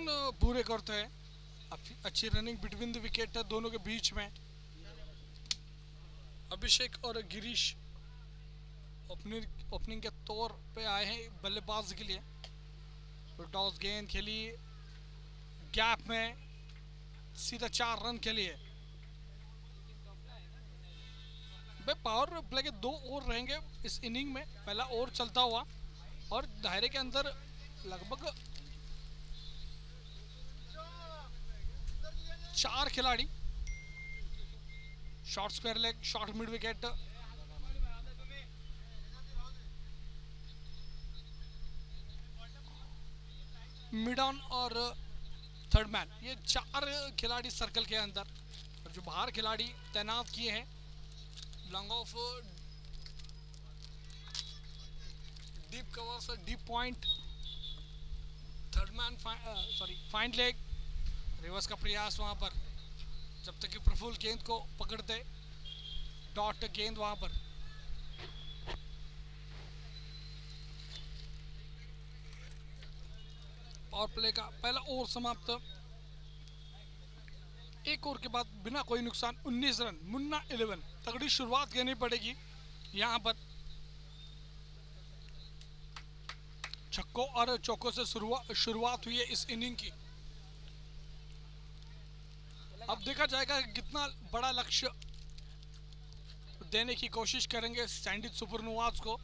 Run पूरे करते हैं। अच्छी रनिंग बिटवीन द विकेट है दोनों के बीच में। अभिषेक और गिरीश ओपनिंग के तौर पे आए हैं बल्लेबाज के लिए। तो टॉस गेंद खेली गैप में, सीधा 4 रन के लिए। भाई पावर प्ले के 2 ओवर रहेंगे इस इनिंग में। पहला ओवर चलता हुआ और दायरे के अंदर लगभग 4 खिलाड़ी। Short square leg, short mid wicket, mid on और थर्ड मैन, ये 4 खिलाड़ी सर्कल के अंदर। और जो बाहर खिलाड़ी तैनात किए हैं long off, deep covers, deep point, third man, find leg, reverse का प्रयास वहां पर जब तक कि प्रफुल्ल गेंद को पकड़ते। डॉट गेंद वहां पर। पावर प्ले का पहला ओवर समाप्त। एक ओवर के बाद बिना कोई नुकसान 19 रन, मुन्ना 11। तगड़ी शुरुआत करनी पड़ेगी यहां पर। छक्कों और चौकों से शुरुआत हुई है इस इनिंग की। अब देखा जाएगा कितना बड़ा लक्ष्य देने की कोशिश करेंगे सैंडी सुपरनोवाज को।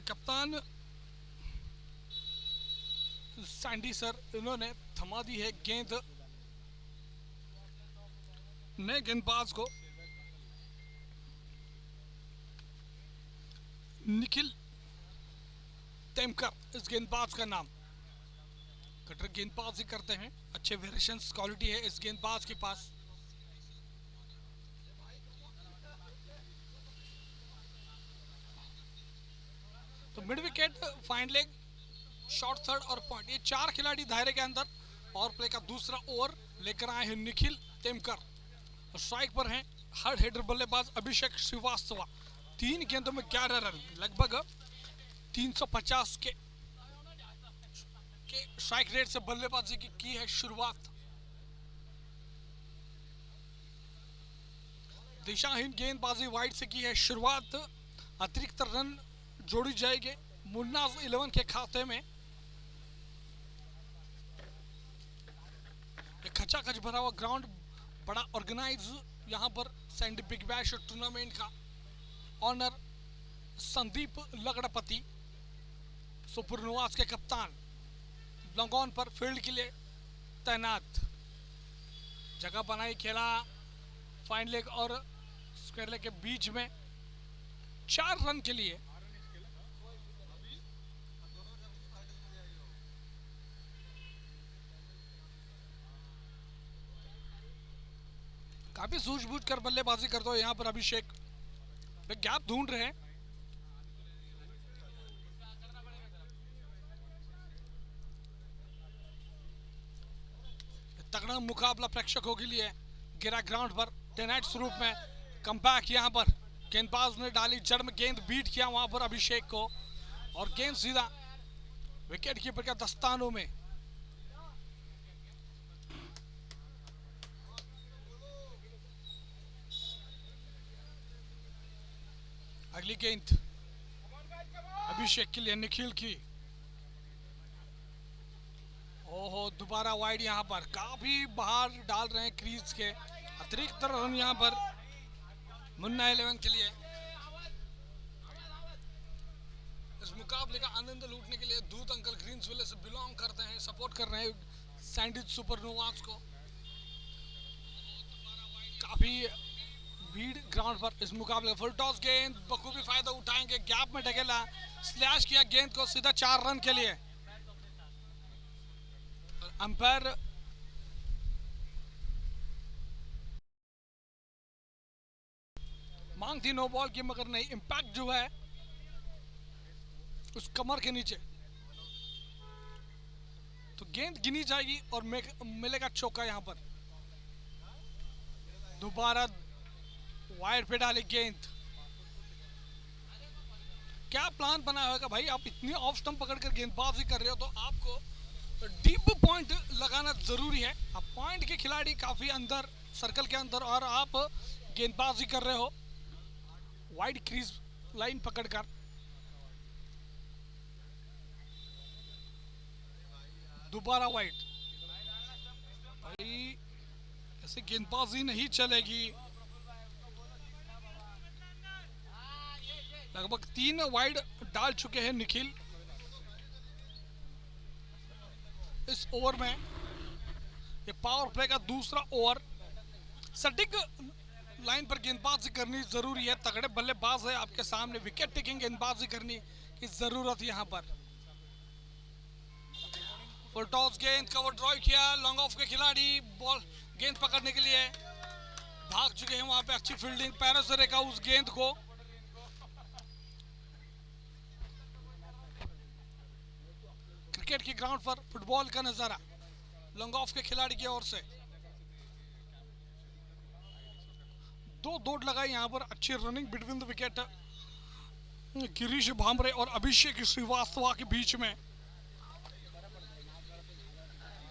कप्तान सैंडी सर इन्होंने थमा दी है गेंद नए गेंदबाज को। निखिल तेमकर इस गेंदबाज का नाम। कटर गेंदबाज ही करते हैं, अच्छे वेरिएशंस क्वालिटी है इस गेंदबाज के पास। तो mid wicket, find leg, short third और पॉइंट, ये 4 खिलाड़ी दायरे के अंदर। और प्ले का दूसरा ओवर लेकर आए हैं निखिल तेमकर। और स्ट्राइक पर हैं हार्ड हिटर बल्लेबाज अभिषेक श्रीवास्तव। 3 गेंदों में 11 रन, लगभग 350 के स्ट्राइक रेट से बल्लेबाजी की है शुरुआत। दिशाहीन गेंदबाजी वाइड से की है शुरुआत। अतिरिक्त रन जोड़ी जाएगी मुन्ना 11 के खाते में। खचाखच भरा हुआ ग्राउंड, बड़ा ऑर्गेनाइज यहां पर सैंडी बिग बैश टूर्नामेंट का। ऑनर संदीप लगड़पति सुपरनोवाज के कप्तान लॉन्ग ऑन पर फील्ड के लिए तैनात। जगह बनाई, खेला फाइन लेग और स्क्वायर लेग के बीच में 4 रन के लिए। काफी सूझबूझ कर बल्लेबाजी करते हो यहाँ पर अभिषेक। वे गैप ढूंढ रहे हैं। तगड़ा मुकाबला प्रेक्षकों के लिए गिरा ग्राउंड पर टेनाइट स्वरूप में। कमबैक यहाँ पर गेंदबाज ने डाली जड़ में, गेंद बीट किया वहां पर अभिषेक को और गेंद सीधा विकेट कीपर के दस्तानों में। अगली गेंद अभिषेक के लिए निखिल की। ओहो, दोबारा वाइड यहाँ पर, काफी बाहर डाल रहे हैं क्रीज के। अतिरिक्त रन यहाँ पर मुन्ना 11 के लिए। इस मुकाबले का आनंद लूटने के लिए दूत अंकल ग्रीन्सविले से बिलोंग करते हैं, सपोर्ट कर रहे हैं सैंडी सुपरनोवाज को। काफी भीड़ ग्राउंड पर इस मुकाबले। फुल टॉस गेंद बखूबी फायदा उठाएंगे, गैप में ढकेला, स्लैश किया गेंद को सीधा 4 रन के लिए। अंपायर मांग थी नो बॉल की, मगर नहीं, इंपैक्ट जो है उस कमर के नीचे, तो गेंद गिनी जाएगी और मिलेगा चौका यहाँ पर। दोबारा वाइड पे डाली गेंद। क्या प्लान बनाया होगा भाई, आप इतनी ऑफ स्टंप पकड़कर गेंदबाजी कर रहे हो तो आपको डीप पॉइंट लगाना जरूरी है। अब पॉइंट के खिलाड़ी काफी अंदर सर्कल के अंदर और आप गेंदबाजी कर रहे हो वाइड क्रीज लाइन पकड़कर। दोबारा वाइड, भाई ऐसे गेंदबाजी नहीं चलेगी। लगभग 3 वाइड डाल चुके हैं निखिल इस ओवर में। ये पावर प्ले का दूसरा ओवर। सटीक लाइन पर गेंदबाजी करनी जरूरी है, तगड़े बल्लेबाज है आपके सामने, विकेट टेकिंग गेंदबाजी करनी की जरूरत है यहाँ पर। फुल टॉस गेंद कवर ड्राइव किया, लॉन्ग ऑफ के खिलाड़ी बॉल गेंद पकड़ने के लिए भाग चुके हैं वहां पे। अच्छी फील्डिंग, पैरों से रेखा उस गेंद को। क्रिकेट की ग्राउंड पर फुटबॉल का नजारा लॉन्ग ऑफ के खिलाड़ी की ओर से। 2 दौड़ लगाई यहाँ पर, अच्छी running between the wicket Girish Bhamre और अभिषेक श्रीवास्तव के बीच में।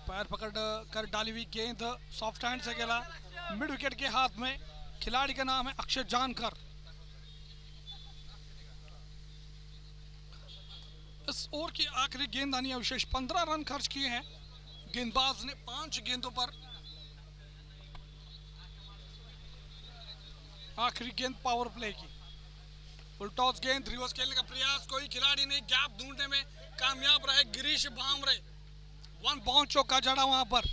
पैर पकड़ कर डाली हुई गेंद सॉफ्ट हैंड से खेला मिड विकेट के हाथ में। खिलाड़ी का नाम है अक्षय जानकर। इस ओवर की आखिरी गेंद आनी अविशेष 15 रन खर्च किए हैं गेंदबाज ने 5 गेंदों पर। आखिरी गेंद पावर प्ले की। फुल टॉस गेंद, रिवर्स खेलने का प्रयास, कोई खिलाड़ी नहीं गैप ढूंढने में कामयाब रहे गिरीश भामरे। 1 बाउंड चौका जड़ा वहां पर।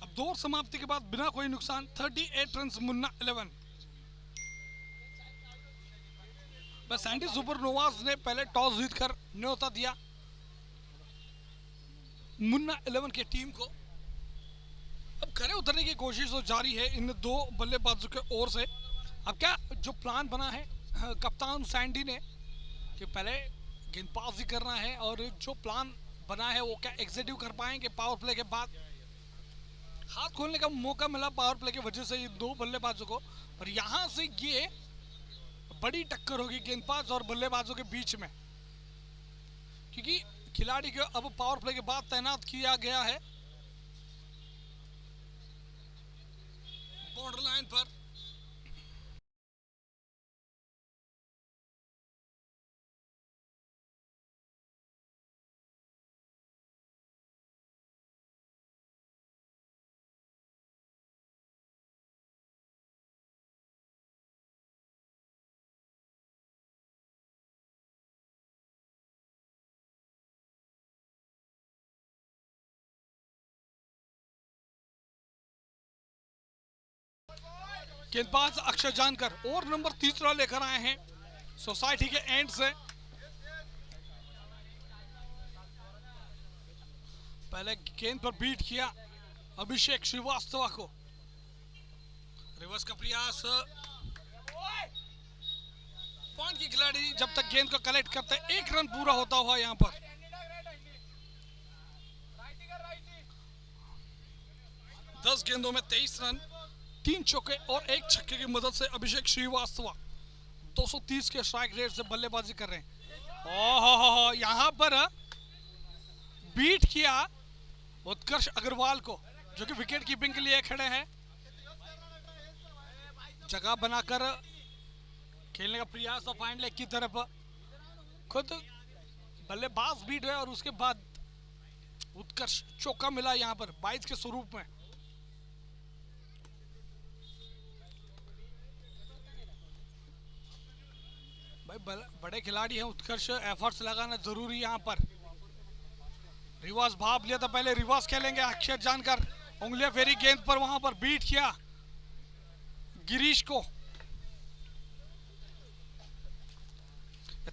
अब दौर समाप्ति के बाद बिना कोई नुकसान 38 रन मुन्ना 11। बस सैंडी सुपरनोवाज ने पहले टॉस जीतकर न्योता दिया मुन्ना 11 की टीम को। अब खड़े उतरने की कोशिश तो जारी है इन 2 बल्लेबाजों के ओर से। अब क्या जो प्लान बना है कप्तान सैंडी ने कि पहले गेंदबाजी करना है, और जो प्लान बना है वो क्या एग्जीक्यूट कर पाएंगे पावर प्ले के बाद। हाथ खोलने का मौका मिला पावर प्ले की वजह से ये 2 बल्लेबाजों को, और यहां से ये बड़ी टक्कर होगी गेंदबाज और बल्लेबाजों के बीच में, क्योंकि खिलाड़ी को अब पावर प्ले के बाद तैनात किया गया है बॉर्डर लाइन पर। गेंदबाज अक्षय जानकर ओवर नंबर 3 लेकर आए हैं सोसाइटी के एंड से। पहले गेंद पर बीट किया अभिषेक श्रीवास्तव को। रिवर्स का प्रयास, पॉइंट की खिलाड़ी जब तक गेंद को कलेक्ट करते 1 रन पूरा होता हुआ यहां पर। दस गेंदों में 23 रन, 3 चौके और 1 छक्के की मदद से अभिषेक श्रीवास्तव 230 के स्ट्राइक रेट से बल्लेबाजी कर रहे हैं। ओहो, यहां पर बीट किया उत्कर्ष अग्रवाल को, जो कि विकेट कीपिंग के लिए खड़े हैं। जगह बनाकर खेलने का प्रयास फाइन लेग की तरफ, खुद बल्लेबाज बीट हुए और उसके बाद उत्कर्ष चौका मिला यहां पर 22 के स्वरूप में। भाई बड़े खिलाड़ी हैं उत्कर्ष, एफर्ट्स लगाना जरूरी यहां पर। रिवर्स भाप लिया था, पहले रिवर्स खेलेंगे अक्षय जानकर। उंगलियां फेरी गेंद पर, वहां पर बीट किया गिरीश को।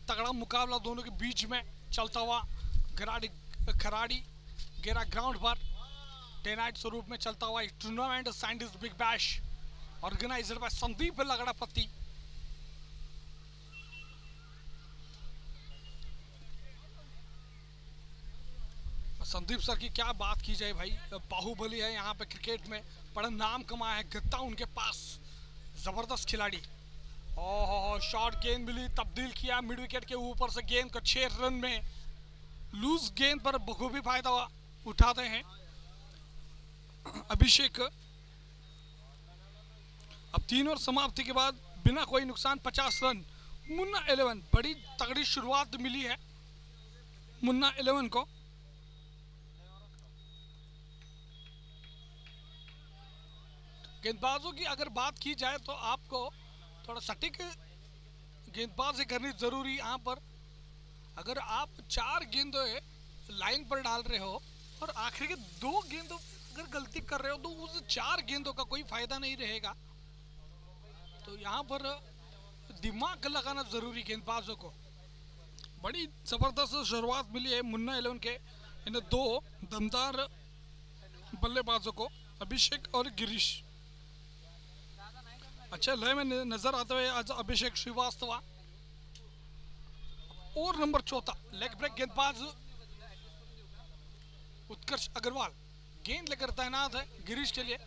तगड़ा मुकाबला दोनों के बीच में चलता हुआ खराड़ी गेरा ग्राउंड पर डे नाइट स्वरूप में चलता हुआ tournament Sandy's big bash organised by Sandeep Lagadpati. Sandeep sir की क्या बात की जाए भाई, बाहुबली है यहाँ पे क्रिकेट में, बड़ा नाम कमाया है, गत्ता उनके पास, जबरदस्त खिलाड़ी। ओहो, शॉर्ट गेंद मिली, तब्दील किया मिड विकेट के ऊपर से गेंद को 6 रन में, लूज गेंद पर बखूबी फायदा उठाते हैं अभिषेक। अब 3 ओवर समाप्ति के बाद बिना कोई नुकसान 50 रन। मुन्ना 11, बड़ी तगड़ी शुरुआत मिली है मुन्ना 11 को। गेंदबाजों की अगर बात की जाए तो आपको थोड़ा सटीक गेंदबाजी करनी जरूरी यहाँ पर। अगर आप 4 गेंदों लाइन पर डाल रहे हो और आखिर के 2 गेंदों अगर गलती कर रहे हो तो उस 4 गेंदों का कोई फायदा नहीं रहेगा। तो यहाँ पर दिमाग लगाना जरूरी गेंदबाजों को। बड़ी जबरदस्त शुरुआत मिली है मुन्ना 11 के इन 2 दमदार बल्लेबाजों को, अभिषेक और गिरीश। अच्छा लय में नजर आते हुए आज अभिषेक श्रीवास्तव। और नंबर 4 लेग ब्रेक गेंदबाज उत्कर्ष अग्रवाल गेंद लेकर तैनात है गिरीश के लिए।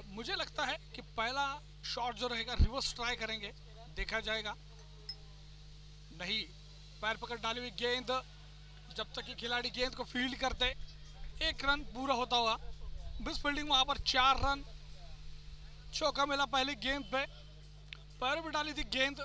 मुझे लगता है कि पहला शॉट जो रहेगा रिवर्स ट्राई करेंगे, देखा जाएगा। नहीं, पैर पकड़ डाली हुई गेंद, जब तक कि खिलाड़ी गेंद को फील्ड करते 1 रन पूरा होता हुआ। मिस फील्डिंग वहां पर 4 रन, चौका मिला पहली गेंद पे, पैर में डाली थी गेंद।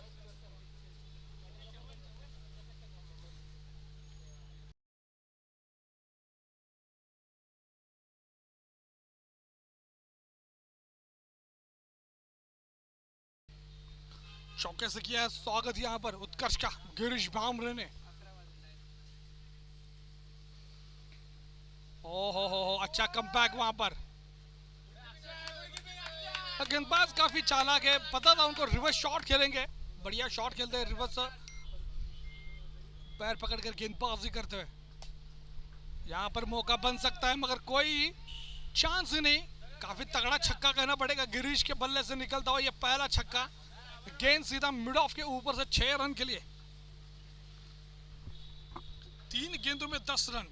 चौके से किया है स्वागत यहाँ पर उत्कर्ष का गिरीश भामरे ने। ओहो, अच्छा कमबैक वहां पर। गेंदबाज काफी चालाक है, पता था उनको रिवर्स शॉट खेलेंगे, बढ़िया शॉट खेलते हैं रिवर्स, पैर पकड़कर गेंदबाजी करते हुए। यहाँ पर मौका बन सकता है मगर कोई चांस ही नहीं। काफी तगड़ा छक्का कहना पड़ेगा गिरीश के बल्ले से निकलता हुआ ये पहला छक्का। गेंद सीधा मिड ऑफ के ऊपर से 6 रन के लिए। 3 गेंदों में 10 रन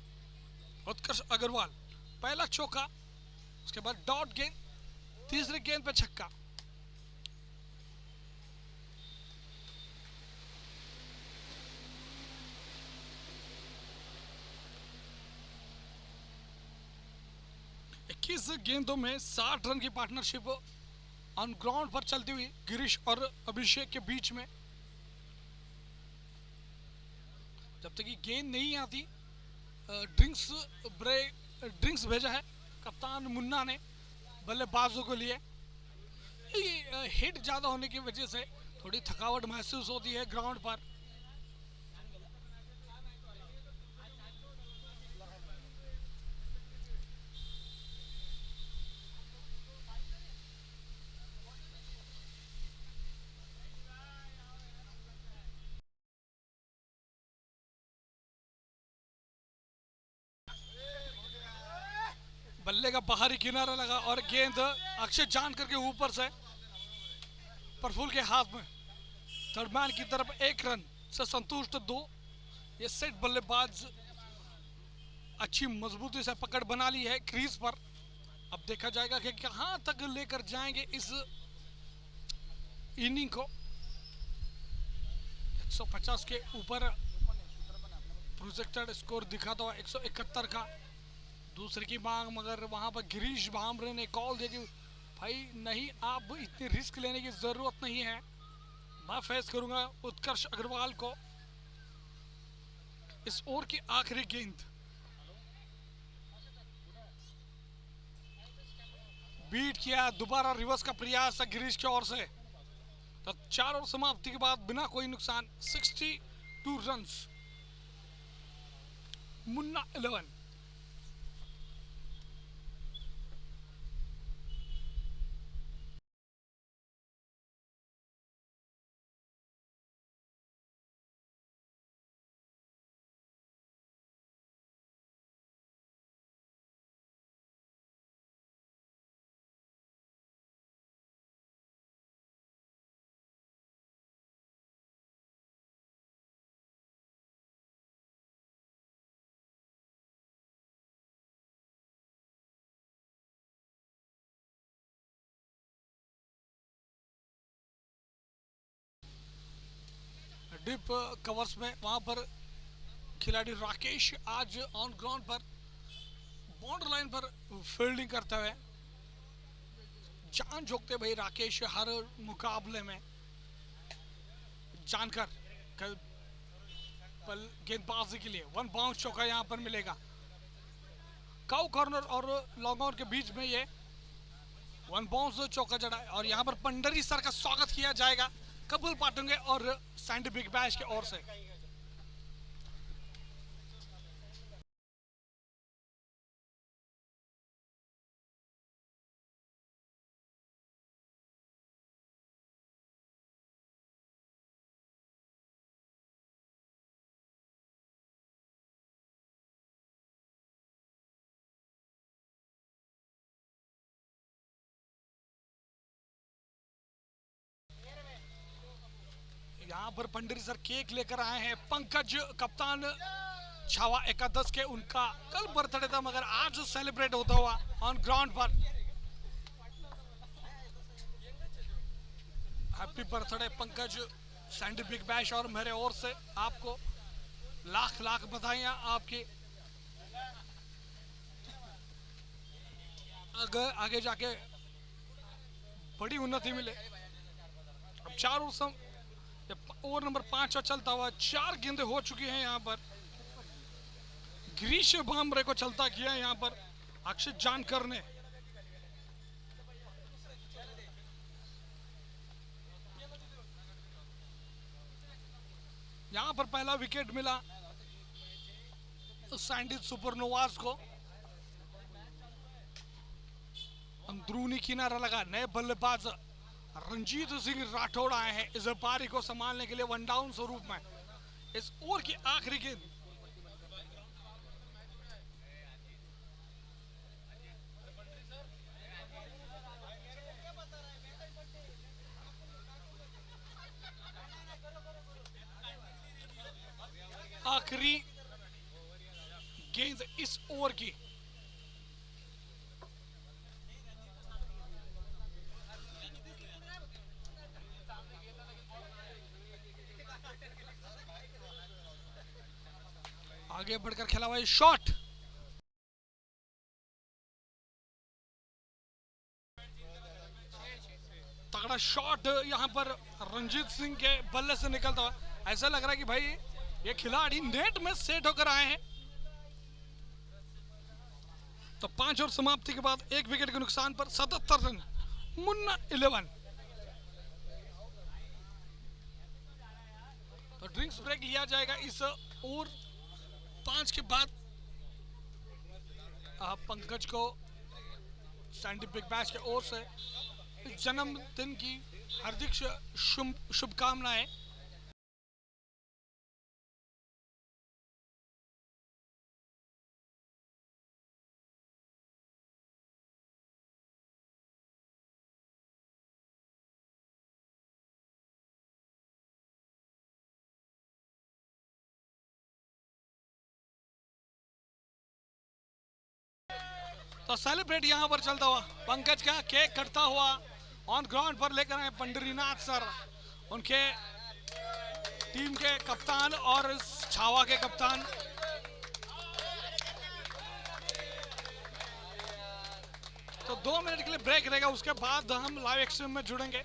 उत्कर्ष अग्रवाल, पहला चौका, उसके बाद डॉट गेंद, तीसरी गेंद पे छक्का। इक्कीस गेंदों में 60 रन की पार्टनरशिप ऑन ग्राउंड पर चलती हुई गिरीश और अभिषेक के बीच में। जब तक कि गेंद नहीं आती ड्रिंक्स भेजा है कप्तान मुन्ना ने बल्लेबाजों के लिए। हिट ज्यादा होने की वजह से थोड़ी थकावट महसूस होती है ग्राउंड पर। बल्ले का बाहरी किनारा लगा और गेंद अक्षय जान करके ऊपर से प्रफुल्ल के हाथ में। थर्ड मैन की तरफ 1 रन से संतुष्ट 2। ये सेट बल्लेबाज अच्छी मजबूती से पकड़ बना ली है क्रीज पर। अब देखा जाएगा कि कहां तक लेकर जाएंगे इस इनिंग को। 150 के ऊपर प्रोजेक्टेड स्कोर दिखाता हुआ 171 का। दूसरे की मांग, मगर वहां पर गिरीश भामरे ने कॉल दे दी, भाई नहीं, आप इतनी रिस्क लेने की जरूरत नहीं है, मैं फेस करूंगा उत्कर्ष अग्रवाल को। इस ओवर की आखिरी गेंद बीट किया, दोबारा रिवर्स का प्रयास है गिरीश की ओर से। तो 4 ओवर समाप्ति के बाद बिना कोई नुकसान 62 रन्स मुन्ना 11। डीप कवर्स में, वहां पर खिलाड़ी राकेश आज ऑन ग्राउंड पर बॉर्डर लाइन पर फील्डिंग करते हुए जान झोंकते भाई राकेश हर मुकाबले में, जानकर कल गेंदबाजी के लिए वन बाउंस चौका यहां पर मिलेगा। काउ कॉर्नर और लॉन्ग ऑन के बीच में ये वन बाउंस चौका जड़ा है और यहां पर पंडरी सर का स्वागत किया जाएगा कपिल पाटुंगे और सैंडी बिग बैश की ओर से। यहाँ पर पंडित सर केक लेकर आए हैं। पंकज कप्तान छावा एकादश के, उनका कल बर्थडे था मगर आज सेलिब्रेट होता हुआ ऑन ग्राउंड पर। Happy birthday Pankaj, Sandy big bash और मेरे ओर से आपको लाख लाख बधाइयां आपकी। आगे जाके बड़ी उन्नति मिले। अब 4 ओवर नंबर 5 चलता हुआ 4 गेंदें हो चुकी हैं यहाँ पर। गिरीश भामरे को चलता किया यहाँ पर अक्षित जानकर ने। यहाँ पर पहला विकेट मिला सैंडी सुपरनोवास को। अंदरूनी किनारा लगा, नए बल्लेबाज रंजीत सिंह राठौड़ आए हैं इस पारी को संभालने के लिए वन डाउन स्वरूप में। इस ओवर की आखिरी गेंद आखिरी गेंद इस ओवर की। आगे बढ़कर खेला हुआ शॉट, तगड़ा शॉट यहां पर रंजीत सिंह के बल्ले से निकलता हुआ। ऐसा लग रहा है कि भाई ये खिलाड़ी नेट में सेट होकर आए हैं। तो 5 ओवर समाप्ति के बाद 1 विकेट के नुकसान पर 77 रन, मुन्ना 11। तो ड्रिंक्स ब्रेक लिया जाएगा इस ओवर 5 के बाद। पंकज को सैंडी बिग बैश के ओर से जन्मदिन की हार्दिक शुभकामनाएं। तो सेलिब्रेट यहां पर चलता हुआ पंकज का केक कटता हुआ ऑन ग्राउंड पर लेकर आए पंडरीनाथ सर, उनके टीम के कप्तान और छावा के कप्तान। तो 2 मिनट के लिए ब्रेक रहेगा, उसके बाद हम लाइव एक्सट्रीम में जुड़ेंगे।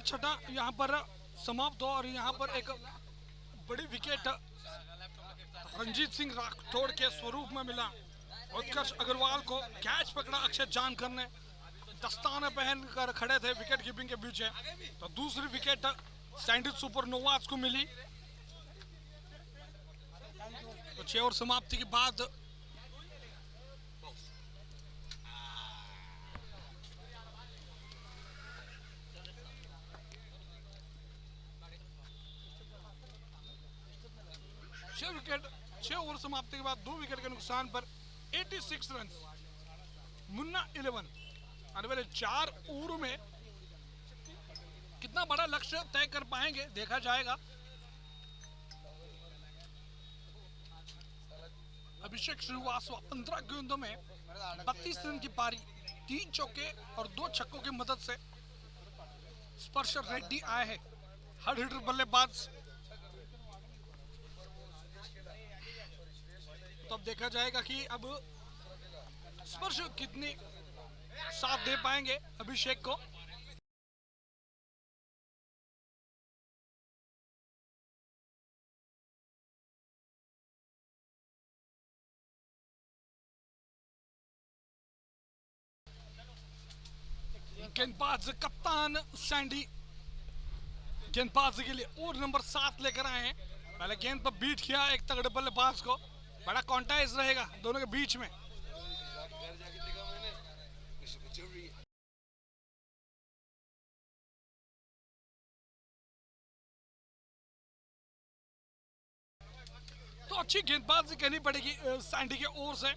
छठा यहाँ पर समाप्त हो और यहाँ पर एक बड़ी विकेट रंजीत सिंह राठौड़ के स्वरूप में मिला। उत्कर्ष अग्रवाल को कैच पकड़ा अक्षय जानकर ने, दस्ताने पहनकर खड़े थे विकेट कीपिंग के पीछे। तो दूसरी विकेट सैंडी सुपरनोवाज को मिली। तो 6 ओवर समाप्ति के बाद छह ओवर समाप्ति के बाद 2 विकेट के नुकसान पर 86 रन। मुन्ना 11 आने वाले 4 ओवरों में कितना बड़ा लक्ष्य तय कर पाएंगे देखा जाएगा। अभिषेक श्रीवास्तव 15 गेंदों में 32 रन की पारी, 3 चौके और 2 छक्कों की मदद से। स्पर्श रेड्डी आए हैं हर हिटर बल्लेबाज। तो अब देखा जाएगा कि अब स्पर्श कितने साथ दे पाएंगे अभिषेक को। गेंदबाज कप्तान सैंडी गेंदबाजी के लिए और नंबर 7 लेकर आए हैं। पहले गेंद पर बीट किया एक तगड़े बल्लेबाज को। बड़ा कॉन्टेस्ट रहेगा दोनों के बीच में। तो अच्छी गेंदबाजी करनी पड़ेगी सैंडी के ओर से।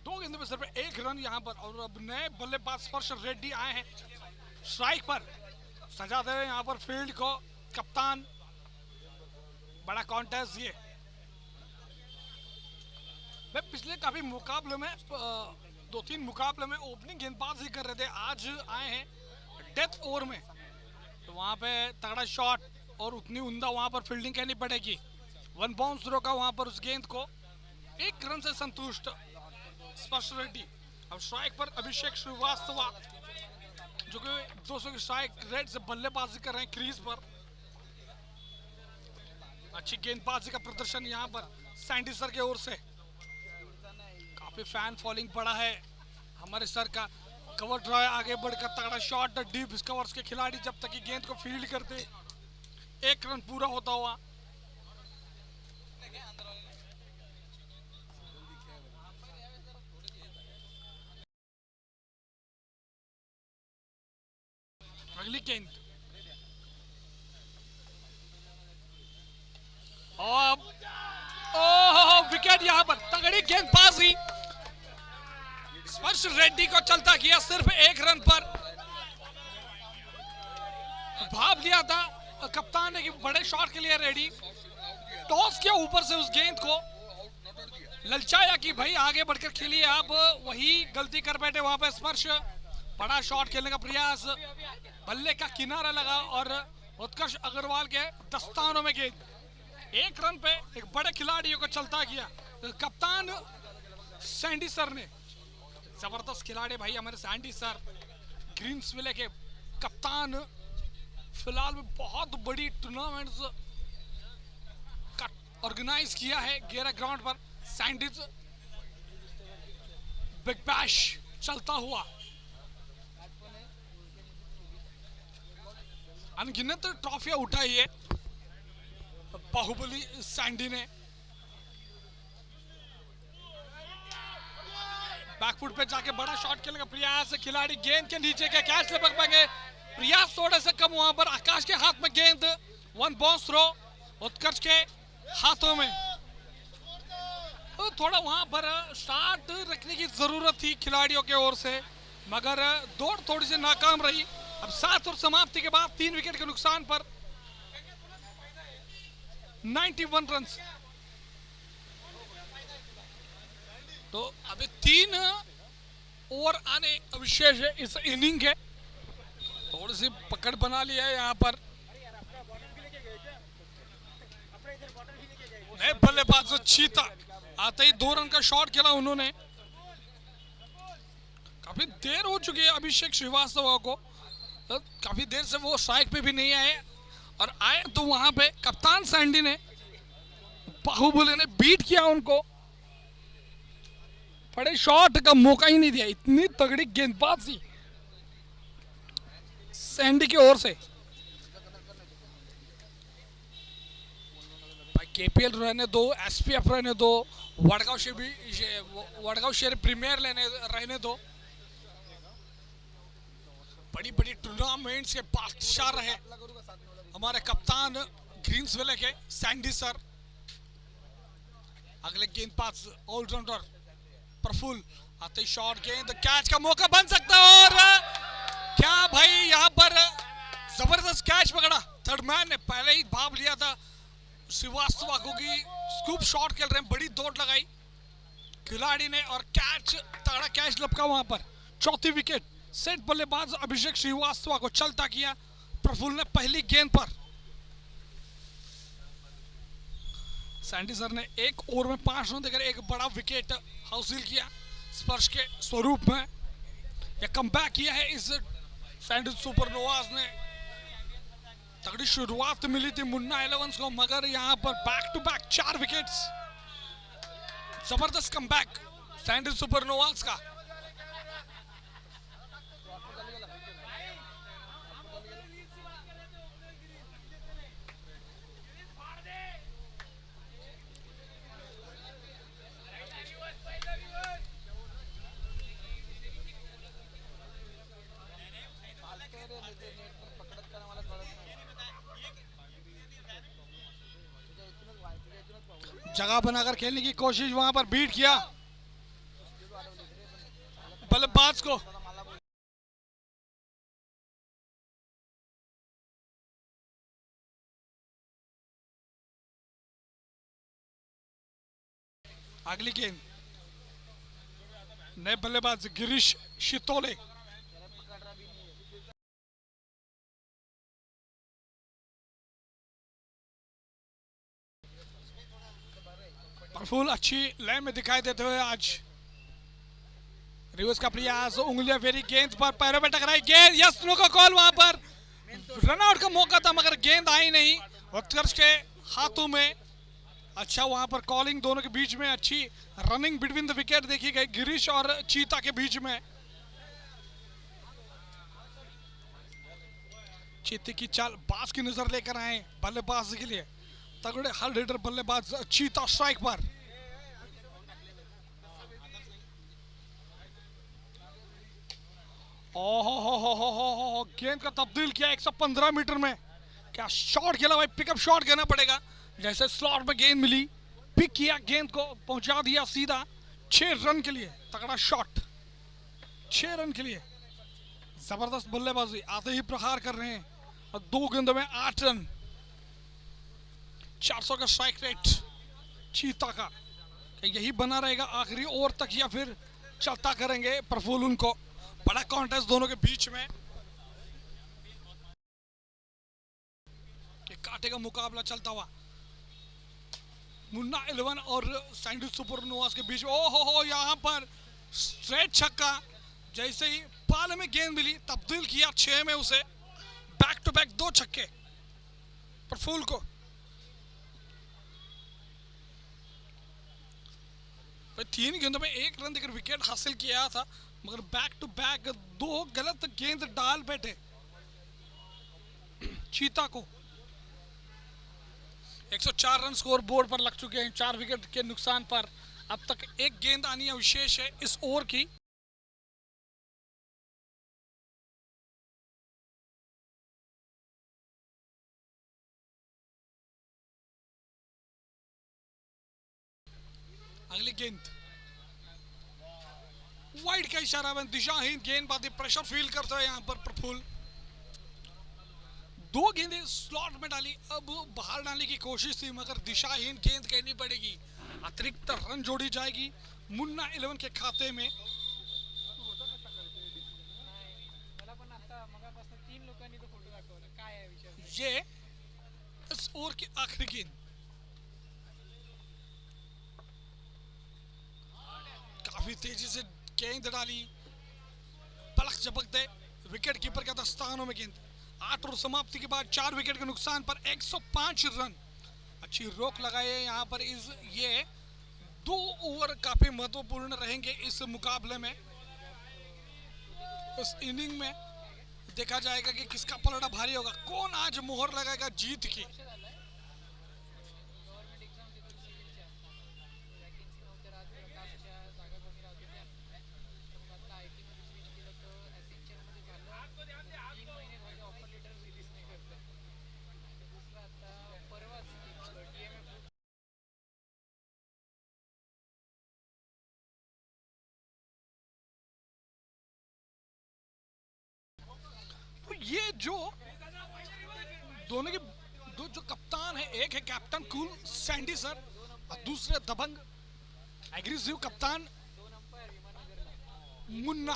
2 गेंदों में सिर्फ 1 रन यहाँ पर। और अब नए बल्लेबाज स्पर्श रेड्डी आए हैं स्ट्राइक पर, सजाते हुए यहाँ पर फील्ड को कप्तान। बड़ा कॉन्टेस्ट ये। वे पिछले काफी मुकाबले में 2-3 मुकाबले में ओपनिंग गेंदबाजी कर रहे थे, आज आए हैं डेथ ओवर में। तो वहां पे तगड़ा शॉट और उतनी उम्दा वहां पर फील्डिंग करनी पड़ेगी। 1 बाउंस रोका वहां पर उस गेंद को। 1 रन से संतुष्ट स्पर्श रेड्डी। अब स्ट्राइक पर अभिषेक श्रीवास्तव जो कि 200 की स्ट्राइक रेट से बल्लेबाजी कर रहे हैं क्रीज पर। अच्छी गेंदबाजी का प्रदर्शन यहाँ पर सैंडी सर की ओर से। काफी फैन फॉलोइंग पड़ा है हमारे सर का। कवर ड्राइव आगे बढ़कर तगड़ा शॉट डीप कवर्स के खिलाड़ी जब तक कि गेंद को फील्ड करते 1 रन पूरा होता हुआ। अगली गेंद और विकेट यहाँ पर। तगड़ी गेंदबाजी स्पर्श रेड्डी को चलता किया सिर्फ 1 रन पर। भाप दिया था कप्तान ने कि बड़े शॉट के लिए रेडी। टॉस किया ऊपर से उस गेंद को, ललचाया कि भाई आगे बढ़कर खेलिए। आप वही गलती कर बैठे वहां पर स्पर्श। बड़ा शॉट खेलने का प्रयास, बल्ले का किनारा लगा और उत्कर्ष अग्रवाल के दस्तानों में गेंद। 1 रन पे एक बड़े खिलाड़ियों को चलता किया कप्तान सैंडी सर ने। जबरदस्त खिलाड़ी भाई हमारे सैंडी सर, ग्रीन्सविले के कप्तान। फिलहाल में बहुत बड़ी टूर्नामेंट्स का ऑर्गेनाइज किया है गेरा ग्राउंड पर। सैंडीज बिग बैश चलता हुआ। अनगिनत ट्रॉफियां उठाई है बाहुबली सैंडी ने। बैकफुट पे जाके बड़ा शॉट खेलने का प्रयास। खिलाड़ी गेंद के नीचे के कैच से पक पाएंगे, प्रयास थोड़े से कम। वहां पर आकाश के हाथ में गेंद। 1 बाउंस थ्रो उत्कर्ष के हाथों में। तो थोड़ा वहां पर स्टार्ट रखने की जरूरत थी खिलाड़ियों के ओर से, मगर दौड़ थोड़ी सी नाकाम रही। अब 7 और समाप्ति के बाद 3 विकेट के नुकसान पर 91 रन। तो अभी 3 ओवर आने अविशेष है इस इनिंग के। थोड़ी सी पकड़ बना लिया है यहाँ पर। नए बल्लेबाज चीता आते ही 2 रन का शॉट खेला उन्होंने। काफी देर हो चुकी है अभिषेक श्रीवास्तव को काफी देर से वो स्ट्राइक पे भी नहीं आए, और आए तो वहां पे कप्तान सैंडी ने, बाहुबली ने बीट किया उनको, बड़े शॉट का मौका ही नहीं दिया। इतनी तगड़ी गेंदबाजी सैंडी की ओर से। भाई केपीएल रहने दो, एसपीएफ रहने दो, वडगांव शहर प्रीमियर रहने दो, बड़ी बड़ी टूर्नामेंट्स के बादशाह रहे हमारे कप्तान ग्रीन्सविले के सैंडी सर। अगले गेंदबाज ऑलराउंडर प्रफुल्ल, आते शॉट, गेंद, कैच का मौका बन सकता है, और क्या भाई यहाँ पर जबरदस्त कैच पकड़ा। थर्ड मैन ने पहले ही भाप लिया था श्रीवास्तव को कि स्कूप शॉट खेल रहे हैं, बड़ी दौड़ लगाई खिलाड़ी ने, और कैच, तगड़ा कैच लपका वहां पर। चौथी विकेट, सेट बल्लेबाज अभिषेक श्रीवास्तव को चलता किया प्रफुल्ल ने पहली गेंद पर। सैंडी सर ने एक ओवर में 5 रन देकर एक बड़ा विकेट हासिल किया स्पर्श के स्वरूप में। यह कमबैक किया है इस सैंडी सुपरनोवाज ने। तगड़ी शुरुआत मिली थी मुन्ना इलेवंस को, मगर यहां पर बैक टू बैक 4 विकेट्स, जबरदस्त कमबैक सैंडी सुपरनोवाज का। जगह बनाकर खेलने की कोशिश, वहां पर बीट किया बल्लेबाज को। अगली गेंद, नए बल्लेबाज गिरीश शितोले। प्रफुल्ल अच्छी लय में दिखाई देते हुए आज रिवर्स का प्रयास, उंगलियां फेरी गेंद पर, पैरों में टकराई गेंद, यस नो का कॉल, वहां पर रनआउट का मौका था मगर गेंद आई नहीं उत्कर्ष के हाथों में। अच्छा वहां पर कॉलिंग, दोनों के बीच में अच्छी रनिंग बिटवीन द विकेट देखी गई गिरीश और चीता के बीच में। चीते की चाल, बाज की नजर लेकर आए बल्लेबाज के लिए, तगड़े हर हिटर बल्लेबाज चीता स्ट्राइक पर। ओहो गेंद का तब्दील किया 115 मीटर में, क्या शॉट खेला भाई, पिकअप शॉट कहना पड़ेगा। जैसे स्लॉट में गेंद मिली, पिक किया, गेंद को पहुंचा दिया सीधा 6 रन के लिए। तगड़ा शॉट 6 रन के लिए, जबरदस्त बल्लेबाजी, आते ही प्रहार कर रहे हैं और 2 गेंदों में 8 रन। 400 का स्ट्राइक रेट चीता का, यही बना रहेगा आखिरी ओवर तक या फिर चलता करेंगे प्रफुल्ल उनको। बड़ा कॉन्टेस्ट दोनों के बीच में, कांटे का मुकाबला चलता हुआ मुन्ना 11 और सैंडी सुपरनोवाज के बीच में। ओहो यहाँ पर स्ट्रेट छक्का, जैसे ही पाले में गेंद मिली तब्दील किया 6 में उसे, बैक टू बैक 2 छक्के प्रफुल्ल को। भाई 3 गेंदों में 1 रन देकर विकेट हासिल किया था, मगर बैक टू बैक 2 गलत गेंद डाल बैठे चीता को। 104 रन स्कोर बोर्ड पर लग चुके हैं 4 विकेट के नुकसान पर। अब तक 1 गेंद आनी विशेष है इस ओवर की। अगली गेंद वाइड का इशारा बन, दिशाहीन गेंदबाजी, प्रेशर फील करता है यहाँ पर प्रफुल्ल। 2 गेंदें स्लॉट में डाली, अब बाहर डालने की कोशिश थी मगर दिशाहीन गेंद कहनी पड़ेगी। अतिरिक्त रन जोड़ी जाएगी मुन्ना 11 के खाते में। ये इस ओवर की आखिरी गेंद, काफी तेजी से गेंद डाली, पलक झपकते विकेट कीपर के दस्तानों में गेंद। 8 ओवर समाप्ति के बाद 4 विकेट के नुकसान पर 105 रन। अच्छी रोक लगाई है यहाँ पर। ये 2 ओवर काफी महत्वपूर्ण रहेंगे इस मुकाबले में। इस इनिंग में देखा जाएगा कि किसका पलड़ा भारी होगा, कौन आज मोहर लगाएगा जीत की। तो ये जो दोनों के दो जो कप्तान है, एक है कैप्टन कूल सैंडी सर और दूसरे दबंग एग्रेसिव कप्तान मुन्ना।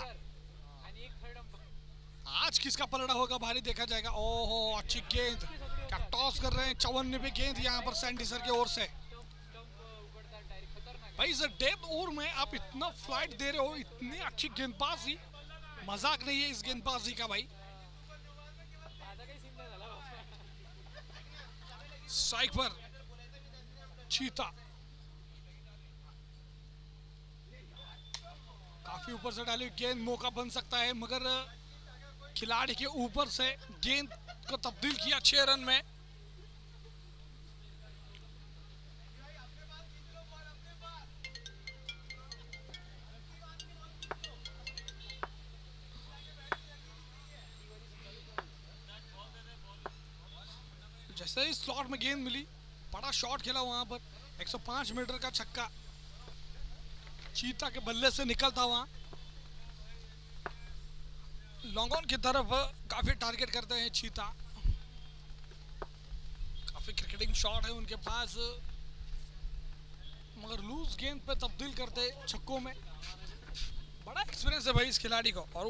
आज किसका पलड़ा होगा भारी देखा जाएगा। ओहो अच्छी गेंद, क्या टॉस कर रहे हैं। 54 गेंद यहाँ पर सैंडी सर की ओर से। भाई इस डेथ ओवर में आप इतना फ्लाइट दे रहे हो, इतनी अच्छी गेंदबाजी, मजाक नहीं है इस गेंदबाजी का भाई। स्ट्राइक पर चीता काफी ऊपर से डाली गेंद, मौका बन सकता है मगर खिलाड़ी के ऊपर से गेंद को तब्दील किया 6 रन में। जैसे ही स्लॉट में गेंद मिली, बड़ा शॉट खेला वहां पर। 105 मीटर का छक्का चीता के बल्ले से निकलता वहां। लॉन्ग ऑन की तरफ काफी टारगेट करते हैं चीता। काफी क्रिकेटिंग शॉट है उनके पास मगर लूज गेंद पे तब्दील करते छक्कों में। बड़ा एक्सपीरियंस है भाई इस खिलाड़ी को और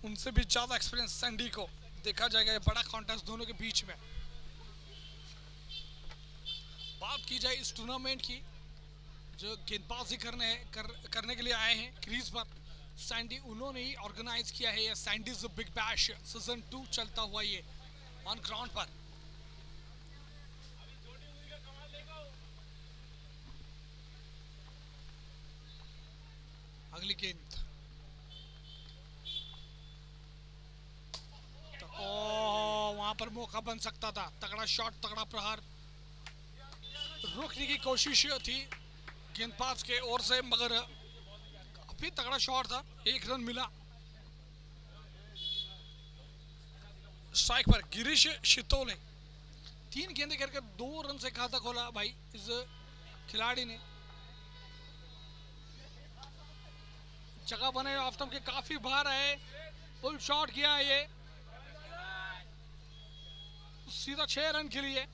उनसे भी ज्यादा एक्सपीरियंस सैंडी को। देखा जाएगा ये बड़ा कॉन्टेस्ट दोनों के बीच में। बात की जाए इस टूर्नामेंट की, जो गेंदबाजी करने के लिए आए हैं क्रीज पर सैंडी, उन्होंने ही ऑर्गेनाइज किया है ये सैंडीज बिग बैश सीजन 2 चलता हुआ ये ऑन ग्राउंड पर। अगली गेंद तो वहां पर मौका बन सकता था। तगड़ा शॉट, तगड़ा प्रहार, रोकने की कोशिश थी गेंदबाज के ओर से मगर काफी तगड़ा शॉट था। 1 रन मिला। स्ट्राइक पर गिरीश शितोले 3 गेंदें करके 2 रन से खाता खोला भाई इस खिलाड़ी ने। जगह बने ऑफ स्टंप के काफी बाहर है, फुल शॉट किया है ये, सीधा 6 रन के लिए।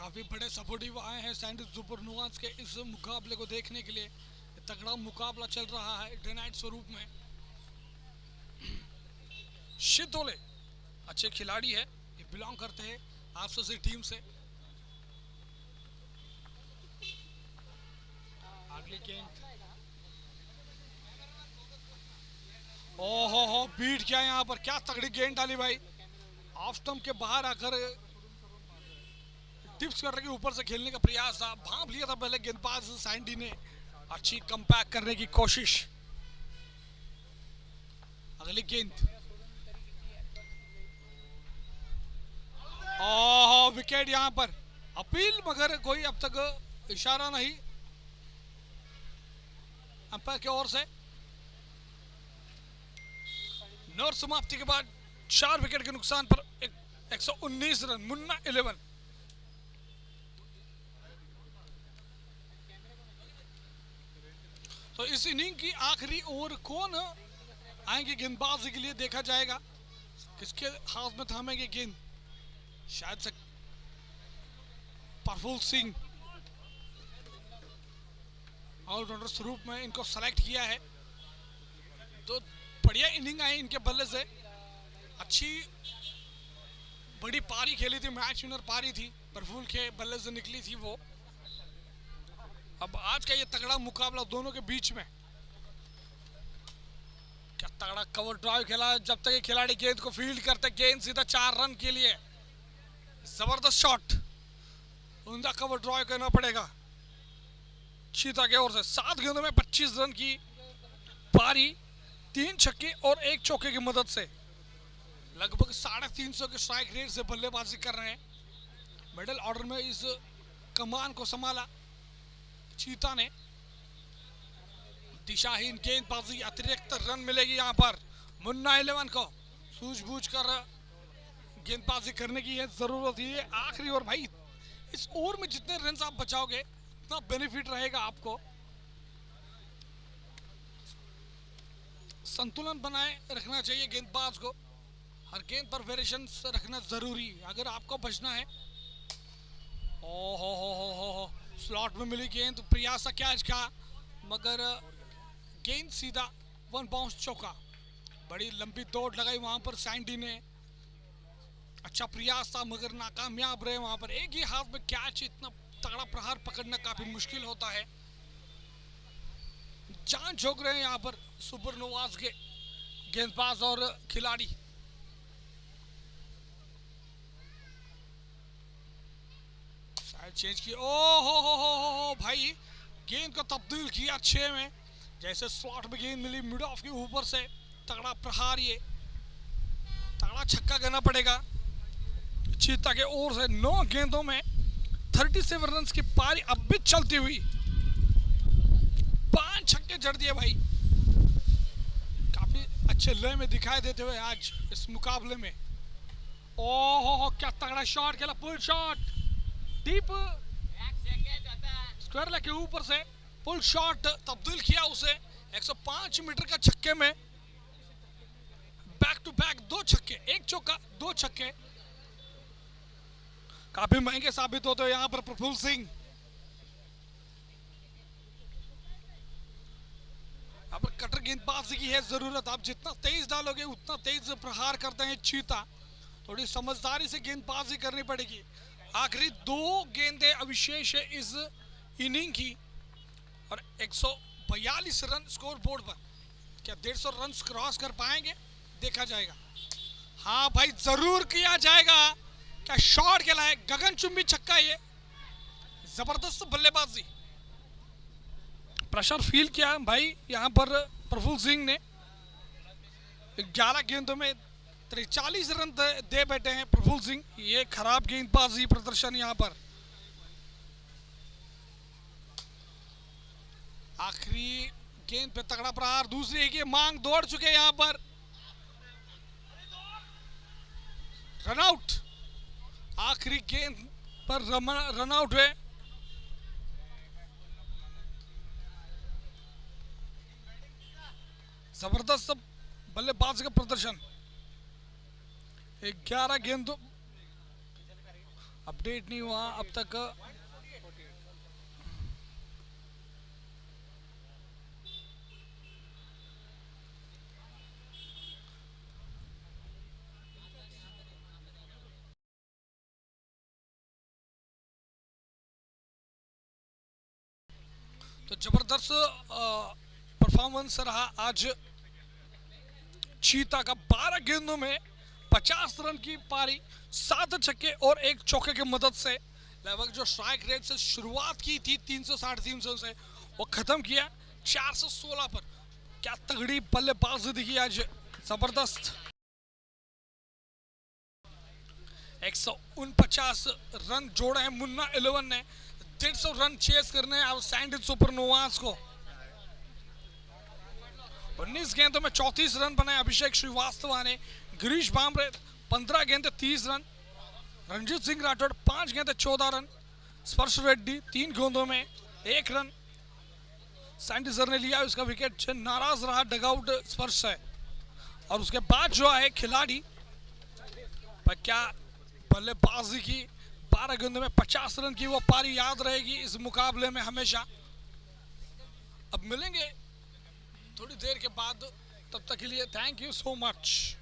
काफी बड़े सपोर्टिव आए हैं सैंडी सुपरनोवाज के इस मुकाबले को देखने के लिए। तगड़ा मुकाबला चल रहा है डे नाइट स्वरूप में। शितोले अच्छे खिलाड़ी है, ये बिलोंग करते हैं आरसीसी टीम से। अगली गेंद ओहो बीट किया यहाँ पर, क्या तगड़ी गेंद डाली भाई। ऑफ स्टंप के बाहर आकर टिप्स करने के ऊपर से खेलने का प्रयास था, भांप लिया था पहले गेंदबाज सैंडी ने। अच्छी कमबैक करने की कोशिश। अगली गेंद ओह विकेट यहां पर। अपील मगर कोई अब तक इशारा नहीं अंपायर की ओर से। 9 समाप्ति के बाद 4 विकेट के नुकसान पर 119 रन। मुन्ना 11। तो इस इनिंग की आखिरी ओवर कौन आएंगे गेंदबाजी के लिए देखा जाएगा, किसके हाथ में थामेंगे गेंद। शायद से प्रफुल्ल सिंह ऑलराउंडर स्वरूप में इनको सेलेक्ट किया है। तो बढ़िया इनिंग आई इनके बल्ले से। अच्छी बड़ी पारी खेली थी, मैच विनर पारी थी, प्रफुल्ल के बल्ले से निकली थी वो। अब आज का ये तगड़ा मुकाबला दोनों के बीच में, क्या तगड़ा कवर ड्राइव खेला। जब तक ये खिलाड़ी गेंद को फील्ड करते, गेंद सीधा 4 रन के लिए, जबरदस्त शॉट, उनका कवर ड्राइव करना पड़ेगा चीता की ओर से। 7 गेंदों में 25 रन की पारी, 3 छक्के और 1 चौके की मदद से लगभग 350 के स्ट्राइक रेट से बल्लेबाजी कर रहे हैं। मिडिल ऑर्डर में इस कमान को संभाला चीता ने। दिशाहीन गेंदबाजी, अतिरिक्त रन मिलेगी यहाँ पर मुन्ना 11 को। सूझबूझ कर गेंदबाजी करने की जरूरत है। आखिरी ओवर भाई, इस ओवर में जितने रन आप बचाओगे उतना बेनिफिट रहेगा आपको। संतुलन बनाए रखना चाहिए गेंदबाज को, हर गेंद पर वेरिएशन रखना जरूरी अगर आपको बचना है। ओ हो स्लॉट में मिली गेंद, प्रयास कैच का, मगर गेंद सीधा 1 बाउंस चौका। बड़ी लंबी दौड़ लगाई वहां पर सैंडी ने, अच्छा प्रयास था मगर नाकामयाब रहे वहां पर। एक ही हाथ में कैच, इतना तगड़ा प्रहार पकड़ना काफी मुश्किल होता है। जान झोंक रहे हैं यहाँ पर सुपरनोवाज के गेंदबाज और खिलाड़ी। साइड चेंज की, ओ हो भाई, गेंद को तब्दील किया 6 में। जैसे स्लॉट में गेंद मिली मिड ऑफ के ऊपर से, तगड़ा प्रहार, ये तगड़ा छक्का करना पड़ेगा चीता के ओर से। 9 गेंदों में 37 रन की पारी अब भी चलती हुई, 5 छक्के जड़ दिए भाई। काफी अच्छे लय में दिखाई देते हुए आज इस मुकाबले में। ओहो क्या तगड़ा शॉट खेला, pull shot, deep square leg के ऊपर से पुल शॉट तब्दील किया उसे 105 मीटर का छक्के में। बैक टू बैक 2 छक्के, 1 चौका 2 छक्के, काफी महंगे साबित होते हैं यहाँ पर प्रफुल्ल सिंह। अब कटर गेंदबाजी की है जरूरत, आप जितना तेज डालोगे उतना तेज प्रहार करते हैं चीता। थोड़ी समझदारी से गेंदबाजी करनी पड़ेगी। आखिरी 2 गेंदें अविशेष है इस इनिंग की और 142 रन स्कोर बोर्ड पर। क्या 150 रन क्रॉस कर पाएंगे, देखा जाएगा। हाँ भाई जरूर किया जाएगा। क्या शॉट खेला है, गगनचुंबी छक्का, ये जबरदस्त बल्लेबाजी। प्रेशर फील किया भाई यहाँ पर प्रफुल्ल सिंह ने। 11 गेंदों में 43 रन दे बैठे हैं प्रफुल्ल सिंह। ये खराब गेंदबाजी प्रदर्शन यहाँ पर। आखिरी गेंद पे तगड़ा प्रहार, दूसरी की मांग, दौड़ चुके यहाँ पर। रन आउट, आखिरी गेंद पर रन आउट है। जबरदस्त बल्लेबाज का प्रदर्शन। 11 गेंदों, अपडेट नहीं हुआ अब तक। तो जबरदस्त परफॉर्मेंस रहा आज चीता का। 12 गेंदों में 50 रन की पारी, 7 छक्के और 1 चौके की मदद से लगभग जो स्ट्राइक रेट से शुरुआत की थी 300-350 से, वो खत्म किया 416 पर। क्या तगड़ी बल्लेबाजी दिखी आज, जबरदस्त। 149 रन जोड़े हैं मुन्ना 11 ने। 150 रन चेस करने हैं अब सैंडी सुपरनोवाज को। 19 गेंदों में 34 रन बनाए अभिषेक श्रीवास्तव ने। गिरीश बामरे 15 गेंदे 30 रन। रणजीत सिंह राठौड़ 5 गेंदे 14 रन। स्पर्श रेड्डी 3 गेंदों में 1 रन। सैंडी सर ने लिया उसका विकेट, नाराज रहा डगआउट स्पर्श है। और उसके बाद जो है खिलाड़ी पर क्या बल्लेबाजी की। 12 गेंदों में 50 रन की वो पारी याद रहेगी इस मुकाबले में हमेशा। अब मिलेंगे थोड़ी देर के बाद, तब तक के लिए थैंक यू सो मच।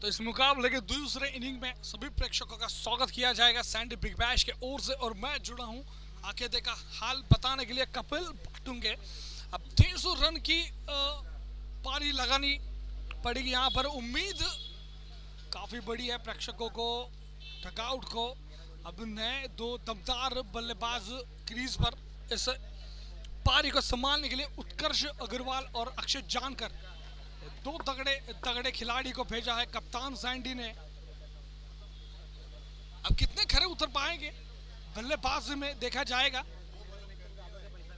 तो इस मुकाबले के दूसरे इनिंग में सभी प्रेक्षकों का स्वागत किया जाएगा सैंडी बिग बैश के ओर से, और मैं जुड़ा हूं आखेदे का हाल बताने के लिए कपिल पाटुंगे। अब 300 रन की पारी लगानी पड़ेगी यहाँ पर। उम्मीद काफ़ी बड़ी है प्रेक्षकों को, डगआउट को। अब नए दो दमदार बल्लेबाज क्रीज पर इस पारी को संभालने के लिए उत्कर्ष अग्रवाल और अक्षय जानकर, दो तगड़े खिलाड़ी को भेजा है कप्तान सैंडी ने। अब कितने खरे उतर पाएंगे बल्लेबाज में देखा जाएगा।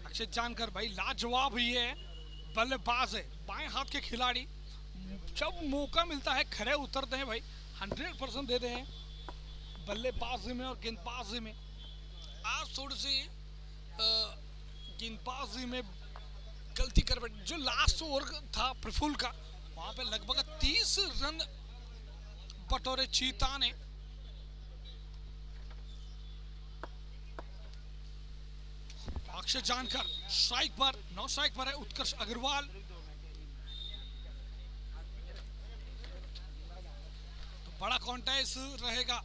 अक्षय जानकर भाई लाजवाब ही है, बल्लेबाज है, बाएं हाथ के खिलाड़ी। जब मौका मिलता है खरे उतरते हैं भाई, 100% देते हैं बल्लेबाजी में और गेंदबाजी में। आज थोड़ी सी गेंदबाजी में गलती कर बैठे। जो लास्ट ओवर था प्रफुल्ल का, वहां पे लगभग 30 रन बटोरे चीता ने। अक्षय जानकर स्ट्राइक पर, 9 स्ट्राइक पर है उत्कर्ष अग्रवाल। तो बड़ा कॉन्टेस्ट रहेगा,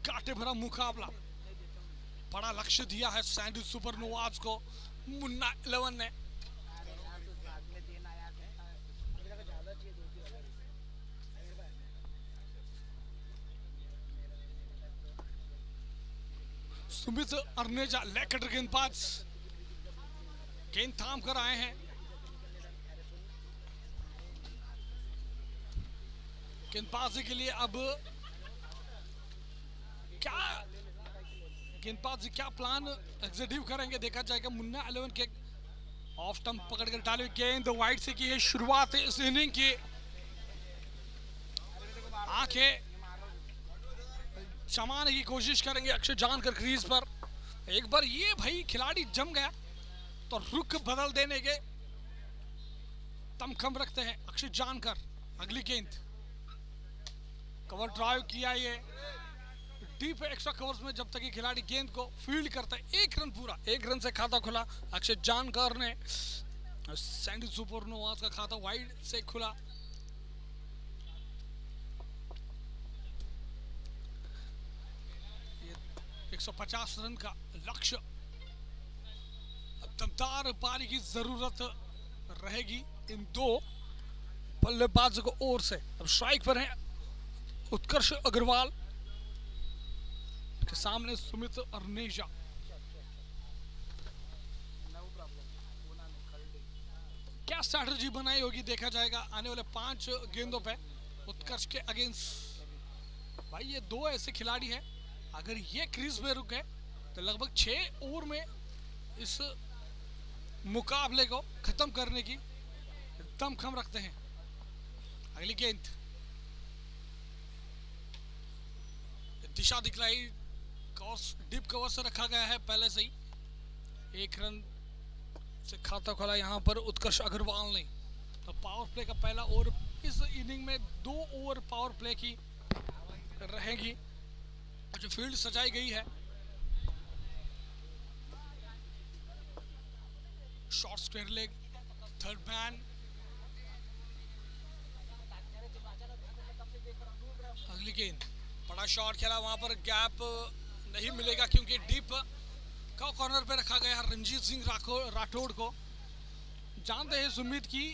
कांटे भरा मुकाबला। बड़ा लक्ष्य दिया है सैंडी सुपरनोवाज को मुन्ना 11 ने। सुमित अर्नेजा लेग गेंदबाज, गेंद थाम कर आए हैं। गेंदबाजी के लिए अब क्या गेंदबाजी क्या प्लान एग्जीक्यूट करेंगे देखा जाएगा। मुन्ना 11 के ऑफ स्टंप पकड़कर डाली गेंद वाइड से की है शुरुआत इस इनिंग की। आंखें जमाने की कोशिश करेंगे अक्षय जानकर क्रीज पर। एक बार ये भाई खिलाड़ी जम गया तो रुख बदल देने के दमखम रखते हैं अक्षय जानकर। अगली गेंद कवर ड्राइव किया ये डीप एक्स्ट्रा कवर्स में, जब तक ये खिलाड़ी गेंद को फील्ड करता है। 1 रन पूरा, 1 रन से खाता खुला अक्षय जानकर ने। सैंडी सुपरनोवाज का खाता वाइड से खुला। ये 150 रन का लक्ष्य। अब दमदार पारी की जरूरत रहेगी इन दो बल्लेबाजों को ओर से। अब स्ट्राइक पर है उत्कर्ष अग्रवाल के सामने सुमित अर्नेजा। क्या स्ट्रैटेजी बनाई होगी देखा जाएगा आने वाले 5 गेंदों पे उत्कर्ष के अगेंस्ट। भाई ये 2 ऐसे खिलाड़ी हैं, अगर ये क्रीज पे रुक गए तो लगभग 6 ओवर में इस मुकाबले को खत्म करने की दमखम रखते हैं। अगली गेंद दिशा दिखलाई, डीप कवर से रखा गया है पहले से ही। 1 रन से खाता खोला यहाँ पर उत्कर्ष अग्रवाल ने। तो पावर प्ले का पहला ओवर इस इनिंग में 2 ओवर पावर प्ले की रहेगी। जो फील्ड सजाई गई है, short square leg, third man. अगली गेंद बड़ा शॉट खेला, वहां पर गैप नहीं मिलेगा क्योंकि डीप का कॉर्नर पे रखा गया रणजीत सिंह राठौड़ को। जानते हैं सुमित की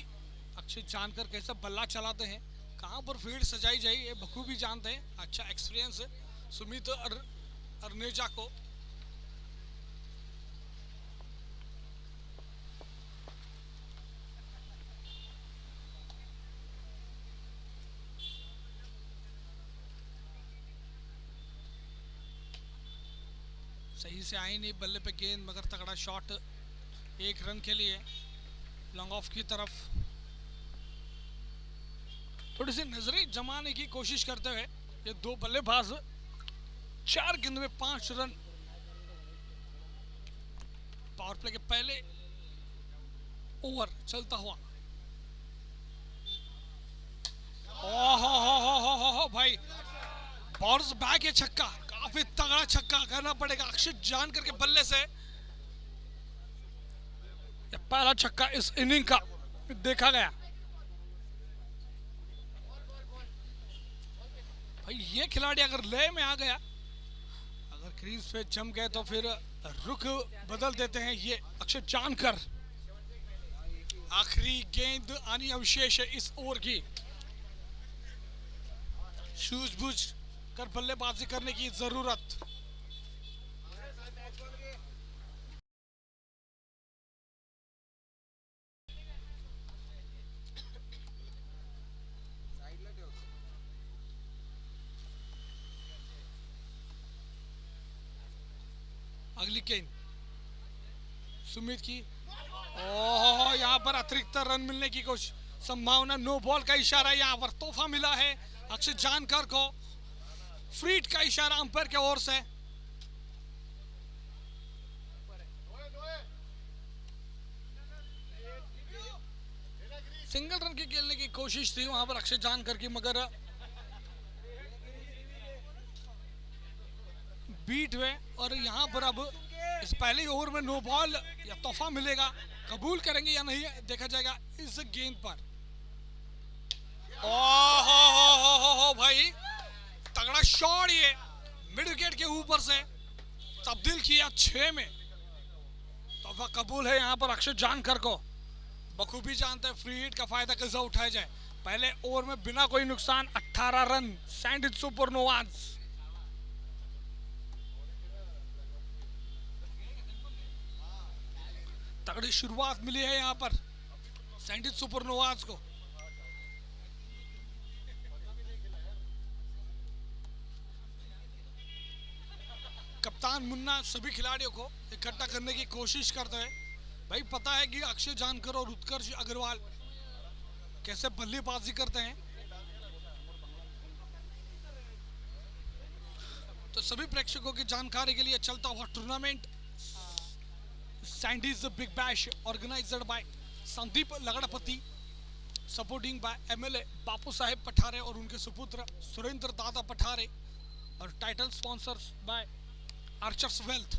अक्षय जानकर कैसा बल्ला चलाते हैं, कहां पर फील्ड सजाई जाए ये बखूबी जानते हैं। अच्छा एक्सपीरियंस है सुमित अर्नेजा को। सही से आई नहीं बल्ले पे गेंद, मगर तगड़ा शॉट 1 रन के लिए लॉन्ग ऑफ की तरफ। थोड़ी सी नजरें जमाने की कोशिश करते हुए ये 2 बल्लेबाज 4 गेंद में 5 रन। पावर प्ले के पहले ओवर चलता हुआ। ओहो भाई बॉल्स बैक है, छक्का, काफी तगड़ा छक्का करना पड़ेगा अक्षय जानकर के बल्ले से। पहला छक्का इस इनिंग का देखा गया। भाई ये खिलाड़ी अगर लय में आ गया, अगर क्रीज पे जम गए तो फिर रुख बदल देते हैं ये अक्षय जानकर। आखिरी गेंद आनी अवशेष है इस ओवर की। सूझबूझ कर बल्लेबाजी करने की जरूरत। अगली गेंद सुमित की, ओह यहाँ पर अतिरिक्त रन मिलने की कुछ संभावना। नो बॉल का इशारा यहाँ पर तोहफा मिला है अक्षय जानकर को। फ्रीट का इशारा अंपायर की ओर से। सिंगल रन की खेलने की कोशिश थी वहां पर अक्षय जानकर की, मगर बीट हुए। और यहाँ पर अब इस पहले ओवर में नो बॉल या तोहफा मिलेगा, कबूल करेंगे या नहीं देखा जाएगा इस गेंद पर। हो भाई तगड़ा शॉट, ये मिड विकेट के ऊपर से तब्दील किया 6 में। तोहफा कबूल है यहाँ पर अक्षय जानकर को। बखूबी जानते हैं फ्री हिट का फायदा कैसे उठाया जाए। पहले ओवर में बिना कोई नुकसान 18 रन सैंडी सुपरनोवाज। तगड़ी शुरुआत मिली है यहाँ पर सैंडी सुपरनोवाज को। कप्तान मुन्ना सभी खिलाड़ियों को इकट्ठा करने की कोशिश करते हैं। भाई पता है कि अक्षय जानकर और उत्कर्ष अग्रवाल कैसे बल्लेबाजी करते हैं, तो सभी प्रेक्षकों की जानकारी के लिए चलता हुआ tournament Sandy's big bash organised by Sandeep Lagadpati, supporting by MLA Bapu Saheb Pathare और उनके सुपुत्र सुरेंद्र दादा पठारे, और title sponsors by Archers wealth.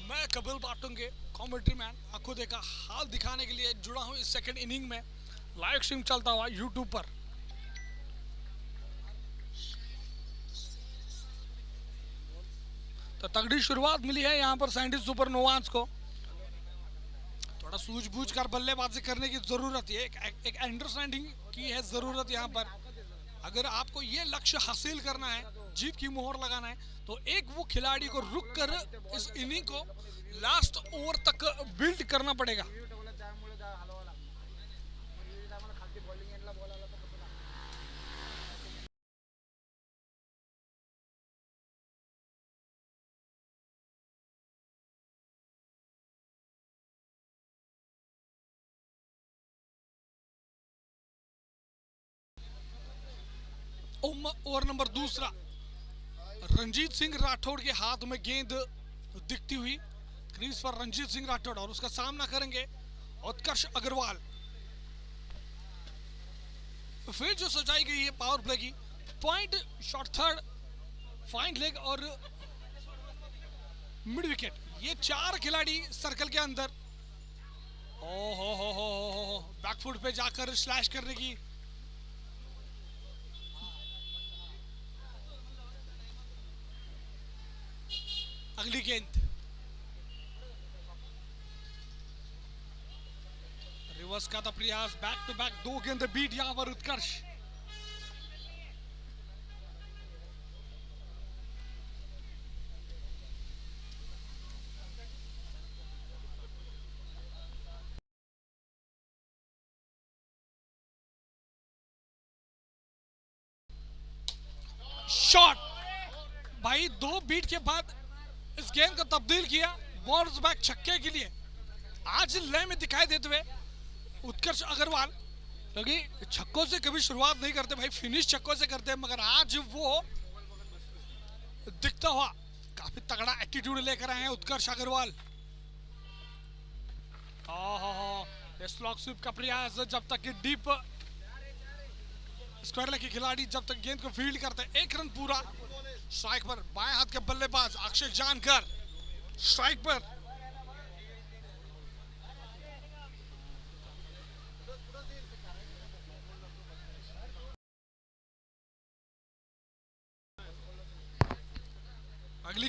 मैं कपिल बाटुंगे कॉमेंट्री मैन, आंखों देखा हाल दिखाने के लिए जुड़ा हूं इस सेकंड इनिंग में। लाइव स्ट्रीम चलता हुआ यूट्यूब पर। तो तगड़ी शुरुआत मिली है यहाँ पर सैंडी सुपरनोवाज को। थोड़ा सूझबूझ कर बल्लेबाजी करने की जरूरत है, एक अंडरस्टैंडिंग की है जरूरत यहाँ पर। अगर आपको ये लक्ष्य हासिल करना है, जीत की मोहर लगाना है, तो एक वो खिलाड़ी को रुक कर इस इनिंग को लास्ट ओवर तक बिल्ड करना पड़ेगा। ओवर नंबर दूसरा, रंजीत सिंह राठौड़ के हाथ में गेंद दिखती हुई क्रीज पर रंजीत सिंह राठौड़, और उसका सामना करेंगे उत्कर्ष अग्रवाल। फिर जो सजाई गई है पावर प्ले की, point shot third, fine leg और मिड विकेट, ये 4 खिलाड़ी सर्कल के अंदर। ओ हो बैकफुट पे जाकर स्लैश करने की अगली गेंद। रिवर्स का था प्रयास, बैक टू बैक 2 गेंद बीट यहां पर उत्कर्ष। शॉट भाई 2 बीट के बाद इस गेंद को तब्दील किया बॉल्स बैक छक्के के लिए। आज लय में दिखाई देते हुए उत्कर्ष अग्रवाल, क्योंकि छक्कों से कभी शुरुआत नहीं करते भाई, फिनिश छक्कों से करते हैं, मगर आज वो दिखता हुआ काफी तगड़ा एटीट्यूड लेकर आए हैं उत्कर्ष अग्रवाल। स्लॉग स्वीप का प्रयास, जब तक कि डीप स्क्वायर लेग के खिलाड़ी जब तक गेंद को फील्ड करते हैं। 1 रन पूरा। स्ट्राइक पर बाएं हाथ के बल्लेबाज अक्षय जानकर स्ट्राइक पर।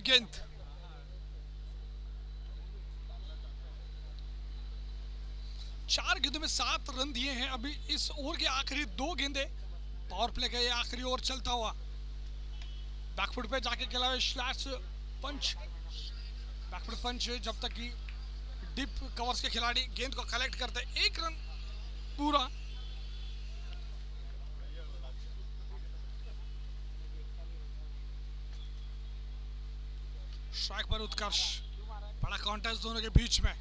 गेंद। चार गेंदों में 7 रन दिए हैं अभी इस ओवर के आखिरी 2 गेंदे। पावर प्ले का ये आखिरी ओवर चलता हुआ, बैकफुट पे जाके खेला हुआ स्लैश पंच, बैकफुट पंच जब तक कि डीप कवर्स के खिलाड़ी गेंद को कलेक्ट करते, 1 रन पूरा। स्ट्राइक पर उत्कर्ष, बड़ा कॉन्टेस्ट दोनों के बीच में।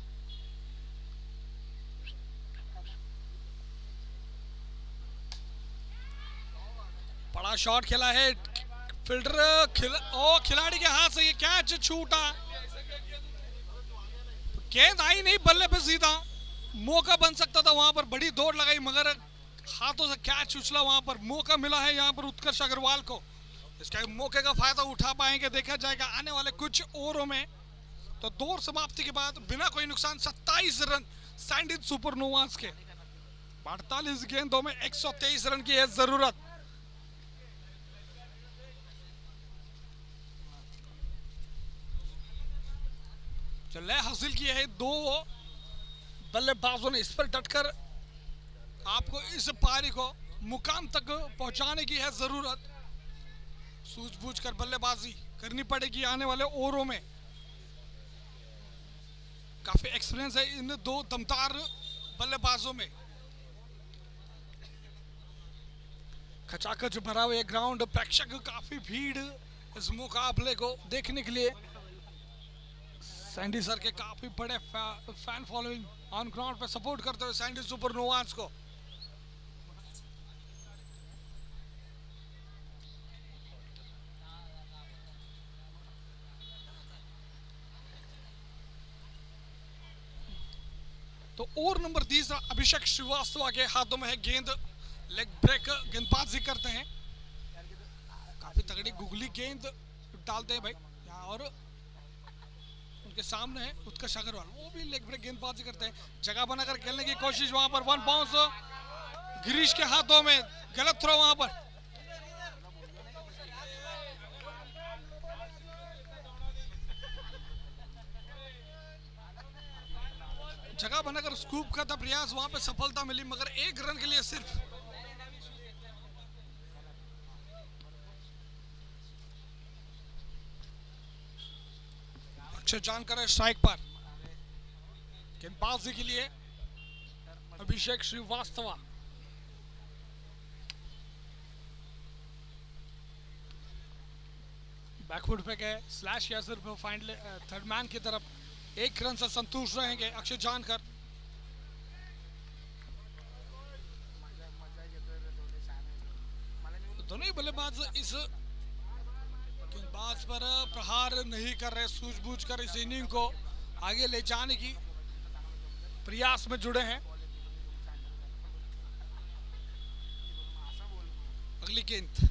बड़ा शॉट खेला है, फील्डर खिलाड़ी के हाथ से ये कैच छूटा, गेंद आई नहीं बल्ले पे सीधा, मौका बन सकता था वहां पर, बड़ी दौड़ लगाई मगर हाथों से कैच उछला। वहां पर मौका मिला है यहाँ पर उत्कर्ष अग्रवाल को, इसके मौके का फायदा उठा पाएंगे देखा जाएगा आने वाले कुछ ओवरों में। तो दौर समाप्ति के बाद बिना कोई नुकसान 27 रन सैंडी सुपरनोवास के, 48 गेंदों में 123 रन की है जरूरत। लय हासिल की है 2 बल्लेबाजों ने, इस पर डटकर आपको इस पारी को मुकाम तक पहुंचाने की है जरूरत। सूझबूझ कर बल्लेबाजी करनी पड़ेगी आने वाले ओवरों में। काफी एक्सपीरियंस है इन 2 दमदार बल्लेबाजों में। खचाखच भरा हुआ ग्राउंड, प्रेक्षक काफी भीड़ इस मुकाबले को देखने के लिए। सैंडी सर के काफी बड़े फैन फॉलोइंग ऑन ग्राउंड पे सपोर्ट करते हुए सैंडी सुपरनोवास को। तो ओवर नंबर 30 अभिषेक श्रीवास्तव के हाथों में है गेंद, लेग ब्रेक गेंदबाजी करते हैं, काफी तगड़ी गुगली गेंद डालते हैं भाई यहाँ, और उनके सामने है उत्कर्ष अग्रवाल, वो भी लेग ब्रेक गेंदबाजी करते हैं, जगह बनाकर खेलने की कोशिश, वहां पर 1 बाउंस गिरीश के हाथों में, गलत थ्रो वहां पर। जगह बनाकर स्कूप का था प्रयास, वहां पे सफलता मिली मगर 1 रन के लिए सिर्फ। अक्षय जानकर है स्ट्राइक पर, गेंदबाजी के लिए अभिषेक श्रीवास्तव। बैकफुट पे गए, स्लैश या सिर्फ फाइनल थर्ड मैन की तरफ, 1 रन से संतुष्ट रहेंगे अक्षय जानकर। दोनों ही बल्लेबाज इस गेंदबाज पर प्रहार नहीं कर रहे, सूझबूझ कर इस इनिंग को आगे ले जाने की प्रयास में जुड़े हैं। अगली गेंद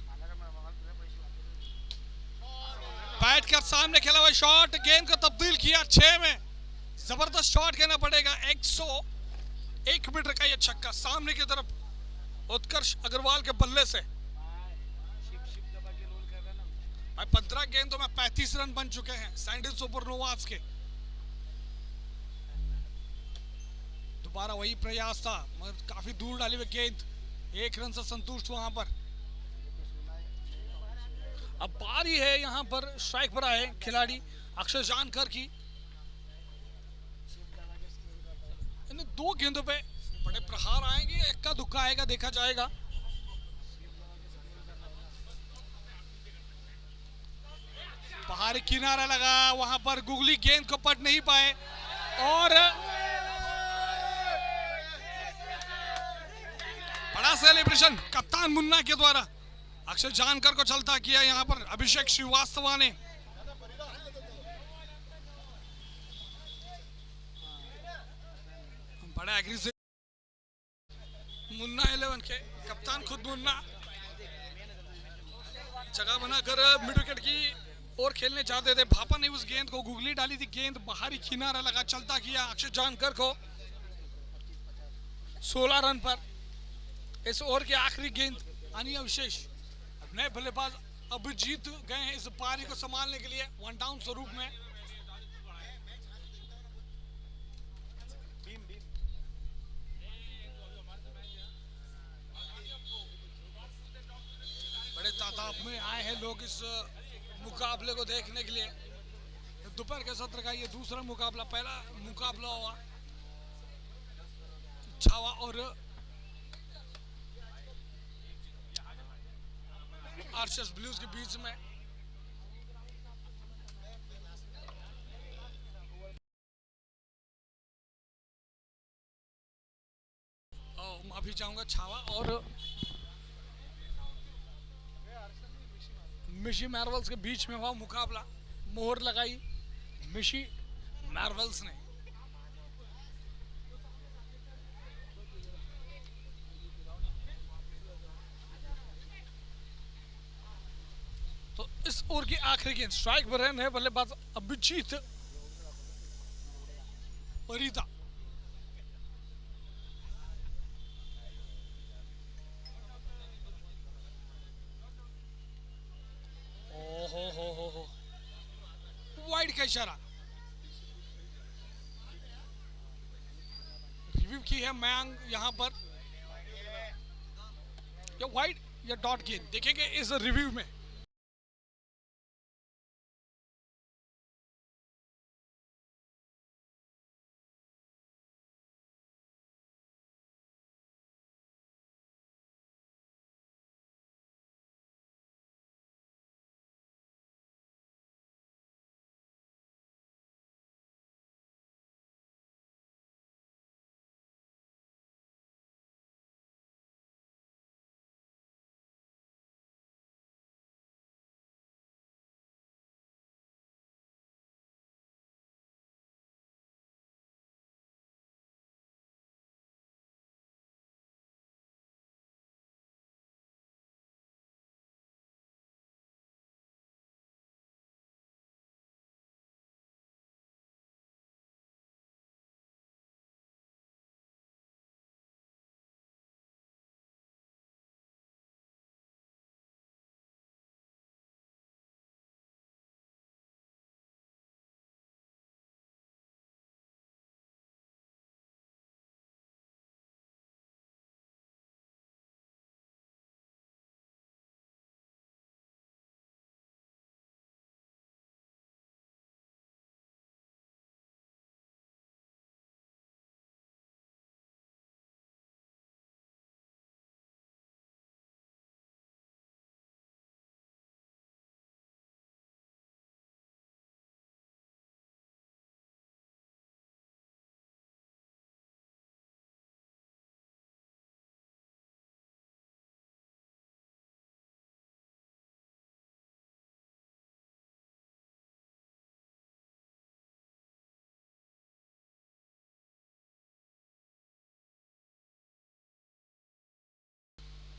बैठ कर सामने खेला हुआ शॉट, गेंद को तब्दील किया 6 में, जबरदस्त शॉट कहना पड़ेगा। 101 मीटर का यह छक्का सामने की तरफ उत्कर्ष अग्रवाल के बल्ले से। 15 गेंदों में 35 रन बन चुके हैं सैंडी सुपरनोवास के। दोबारा वही प्रयास था मगर काफी दूर डाली हुई गेंद, 1 रन से संतुष्ट वहां पर। अब बारी है यहाँ पर स्ट्राइक पर आए खिलाड़ी अक्षय जानकर की। इन 2 गेंदों पे बड़े प्रहार आएंगे, इक्का दुक्का आएगा देखा जाएगा। बाहर किनारा लगा, वहां पर गुगली गेंद को पट नहीं पाए और बड़ा सेलिब्रेशन कप्तान मुन्ना के द्वारा अक्षय जानकर को चलता किया यहां पर अभिषेक श्रीवास्तव ने। बड़ा एग्रेसिव मुन्ना 11 के कप्तान खुद मुन्ना जगह बनाकर मिड विकेट की और खेलने चाहते थे, भापा ने उस गेंद को गुगली डाली थी, गेंद बाहरी किनारा लगा, चलता किया अक्षय जानकर को 16 रन पर। इस ओवर की आखिरी गेंद आनी अविशेष, नए बल्लेबाज अभिजीत गए हैं इस पारी को संभालने के लिए वन डाउन स्वरूप में। बड़े तादाद में आए हैं लोग इस मुकाबले को देखने के लिए। दोपहर के सत्र का ये दूसरा मुकाबला, पहला मुकाबला हुआ छावा और आर्चर्स ब्लूज के बीच में। माफी चाहूंगा, छावा और मिशी मार्वल्स के बीच में हुआ मुकाबला। मोहर लगाई मिशी मार्वल्स ने। तो इस ओवर की आखिरी गेंद स्ट्राइक पर रन है बल्लेबाज अभिजीत परिदा। वाइड का इशारा रिव्यू की है मयांक यहां पर। या वाइड या डॉट गेंद देखेंगे इस रिव्यू में।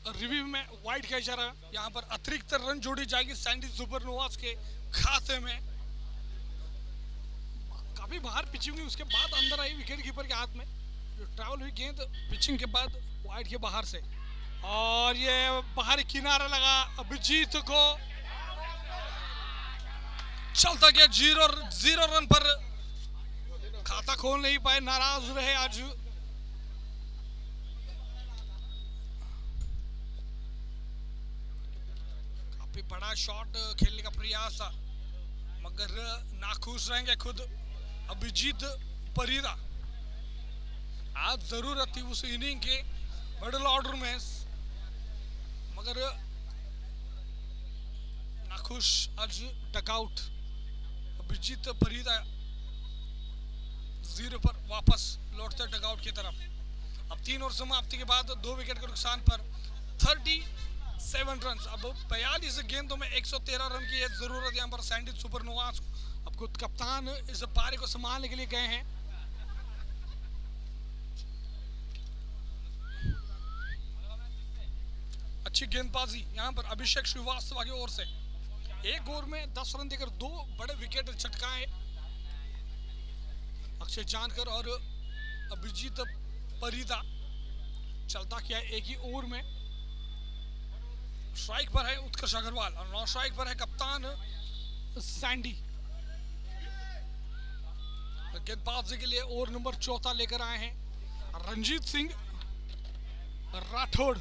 रिव्यू में वाइड का इशारा, यहाँ पर अतिरिक्त रन जोड़ी जाएगी सैंडी सुपरनोवास के खाते में। काफी बाहर पिचिंग हुई, उसके बाद अंदर आई विकेट कीपर के हाथ में। जो ट्रैवल हुई गेंद पिचिंग के बाद वाइड के बाहर से, और ये बाहरी किनारा लगा अभिजीत को। चलता गया 0 रन पर, खाता खोल नहीं पाए, नाराज रहे आज। बड़ा शॉट खेलने का प्रयास था मगर नाखुश रहेंगे खुद अभिजीत परिदा। आज जरूरत थी उस इनिंग के मिडिल ऑर्डर में मगर नाखुश आज डकआउट। अभिजीत परिदा 0 पर वापस लौटते डकआउट की तरफ। अब 3 ओवर समाप्ति के बाद 2 विकेट के नुकसान पर 37 रन। अब 42 गेंदों में 113 रन की जरूरत यहाँ पर सैंडी सुपरनोवास को। अब खुद कप्तान इस पारी को संभालने के लिए गए हैं। अच्छी गेंदबाजी यहाँ पर अभिषेक श्रीवास्तव की ओर से। 1 ओवर में 10 रन देकर 2 बड़े विकेट चटकाए अक्षय जानकर और अभिजीत परिदा। चलता किया एक ही ओवर में स्ट्राइक पर है उत्कर्ष अग्रवाल और नॉन स्ट्राइक पर है कप्तान सैंडी। गेंदबाजी के लिए ओवर नंबर 14 लेकर आए हैं रंजीत सिंह राठौड़।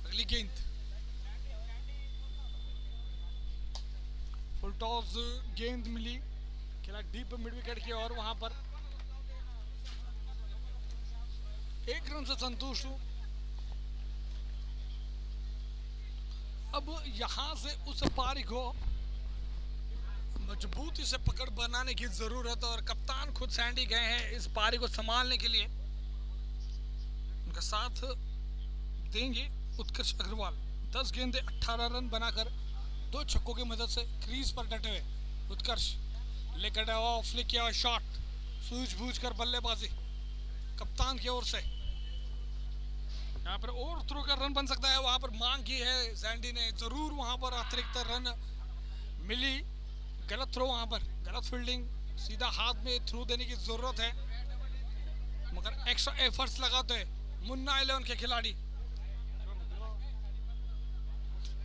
अगली गेंद फुल टॉस गेंद मिली, खेला डीप मिड विकेट की और वहां पर 1 रन से संतुष्ट हूं। अब यहां से उस पारी को मजबूती से पकड़ बनाने की जरूरत है और कप्तान खुद सैंडी गए हैं इस पारी को संभालने के लिए। उनका साथ देंगे उत्कर्ष अग्रवाल। 10 गेंदे 18 रन बनाकर 2 छक्कों की मदद से क्रीज पर डटे हुए उत्कर्ष लेकर फ्लिक किया शॉट, सूझबूझ कर बल्लेबाजी कप्तान की ओर से। यहाँ पर और थ्रो का रन बन सकता है, वहां पर मांग की है सैंडी ने, जरूर वहां पर अतिरिक्त रन मिली। गलत थ्रो, वहां पर गलत फील्डिंग, सीधा हाथ में थ्रू देने की जरूरत है मगर एक्स्ट्रा एफर्ट्स लगाते हैं मुन्ना 11 के खिलाड़ी।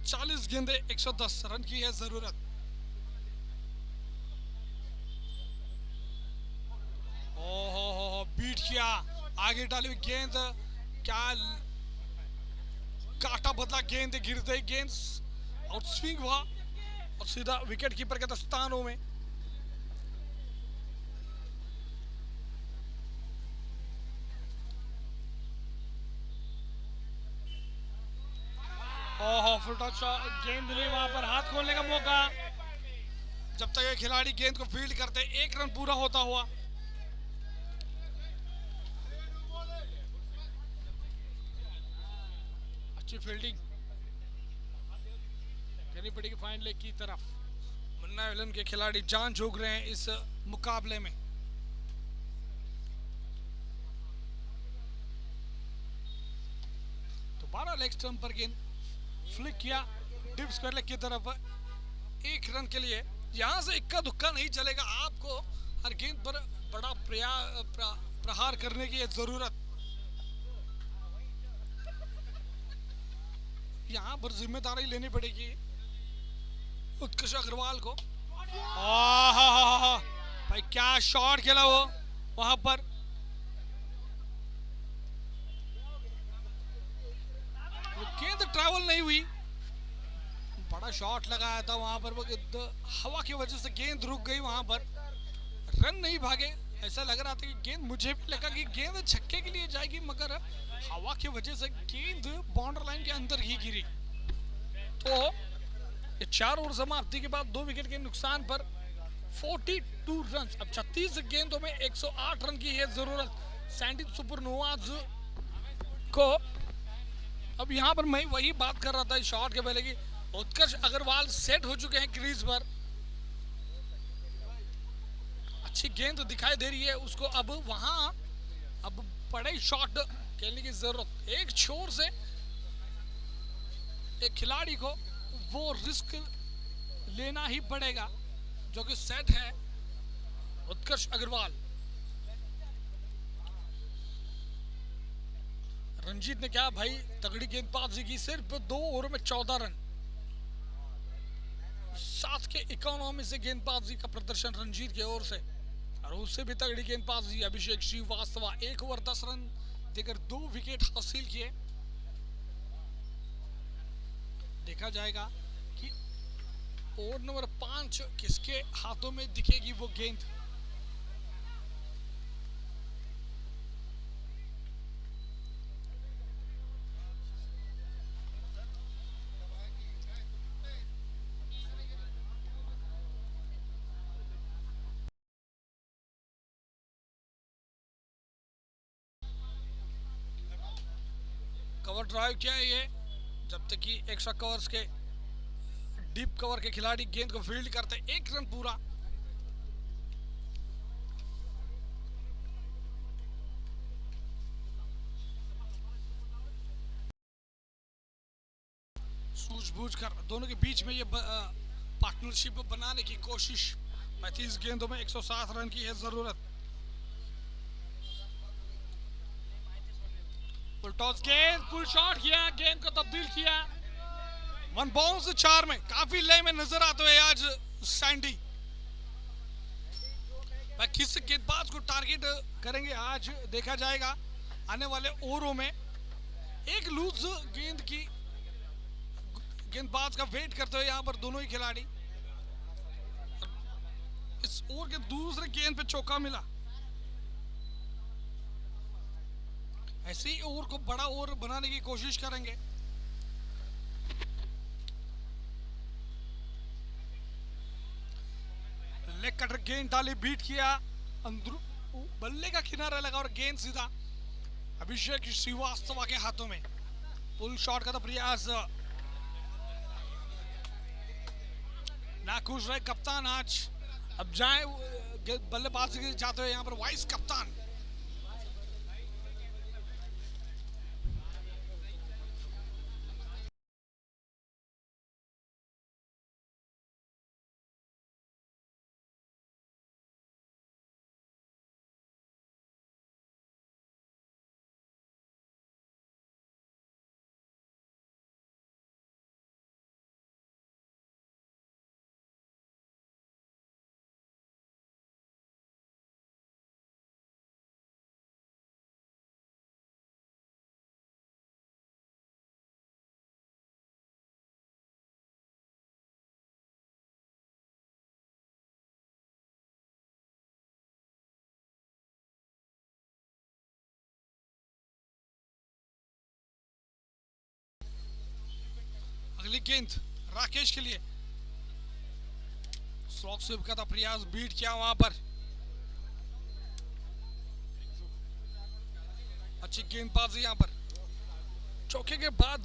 40 गेंदे 110 रन की है जरूरत। ओहो बीट किया, आगे डाली हुई गेंद, क्या काटा बदला, गेंद गिरते गेंद आउट स्विंग हुआ और सीधा विकेट कीपर के दस्तानों में। ओहो फुल टॉस गेंद मिली, वहां पर हाथ खोलने का मौका। जब तक ये खिलाड़ी गेंद को फील्ड करते 1 रन पूरा होता हुआ। अच्छी फील्डिंग करनी पड़ेगी फाइन लेग की तरफ। मुन्ना 11 के खिलाड़ी जान झोंक रहे हैं इस मुकाबले में। दोबारा लेग स्टंप पर गेंद फ्लिक किया डिप स्क्वायर लेग की तरफ 1 रन के लिए। यहां से इक्का दुक्का नहीं चलेगा, आपको हर गेंद पर बड़ा प्रहार करने की जरूरत। यहां पर जिम्मेदारी लेनी पड़ेगी उत्कर्ष अग्रवाल को। भाई क्या शॉट खेला वो, वहां पर गेंद ट्रैवल नहीं हुई, बड़ा शॉट लगाया था वहां पर, वो हवा की वजह से गेंद रुक गई, वहां पर रन नहीं भागे। ऐसा लग रहा था कि गेंद, मुझे भी लगा कि गेंद छक्के के लिए जाएगी मगर हवा की वजह से गेंद बाउंड्री लाइन के अंदर ही गिरी। तो ये 4 ओवर समाप्ति के बाद 2 विकेट के नुकसान पर 42 रन। अब 36 गेंदों में 108 रन की है जरूरत सैंडी सुपरनोवाज को। अब यहाँ पर मैं वही बात कर रहा था इस शॉट के पहले की, उत्कर्ष अग्रवाल सेट हो चुके हैं क्रीज पर, अच्छी गेंद दिखाई दे रही है उसको। अब वहां अब बड़े शॉट खेलने की जरूरत। एक छोर से एक खिलाड़ी को वो रिस्क लेना ही पड़ेगा जो कि सेट है उत्कर्ष अग्रवाल। रंजीत ने क्या भाई तगड़ी गेंदबाजी की, सिर्फ 2 ओवर में 14 रन। 7 के इकोनॉमी से गेंदबाजी का प्रदर्शन रंजीत की ओर से, और उससे भी तगड़ी गेंदबाजी अभिषेक श्रीवास्तव 1 ओवर 10 रन देकर 2 विकेट हासिल किए। देखा जाएगा कि ओवर नंबर 5 किसके हाथों में दिखेगी वो गेंद। कवर ड्राइव क्या है ये, जब तक कि एक्स्ट्रा कवर्स के डीप कवर के खिलाड़ी गेंद को फील्ड करते 1 रन पूरा। सूझबूझ कर दोनों के बीच में ये पार्टनरशिप बनाने की कोशिश। 35 गेंदों में 107 रन की है जरूरत। फुल टॉस गेंद, फुल शॉट किया, गेंद को तब्दील किया। वन बाउंस 4 में काफी लय में नजर आते हुए आज सैंडी। किस गेंदबाज को टारगेट करेंगे आज देखा जाएगा आने वाले ओवरों में। एक लूज गेंद की गेंदबाज का वेट करते हुए यहाँ पर दोनों ही खिलाड़ी। इस ओवर के दूसरे गेंद पे चौका मिला। ऐसे ही ओवर को बड़ा ओवर बनाने की कोशिश करेंगे। लेग कटर गेंद डाली, बीट किया, अंदर बल्ले का किनारा लगा और गेंद सीधा अभिषेक श्रीवास्तव के हाथों में। पुल शॉट का तो प्रयास, नाखुश रहे कप्तान आज। अब जाए बल्लेबाजी जाते हुए यहाँ पर वाइस कप्तान। अगली गेंद राकेश के लिए, स्लॉक स्वीप का था प्रयास, बीट किया वहां पर। अच्छी गेंदबाजी यहां पर। चौके के बाद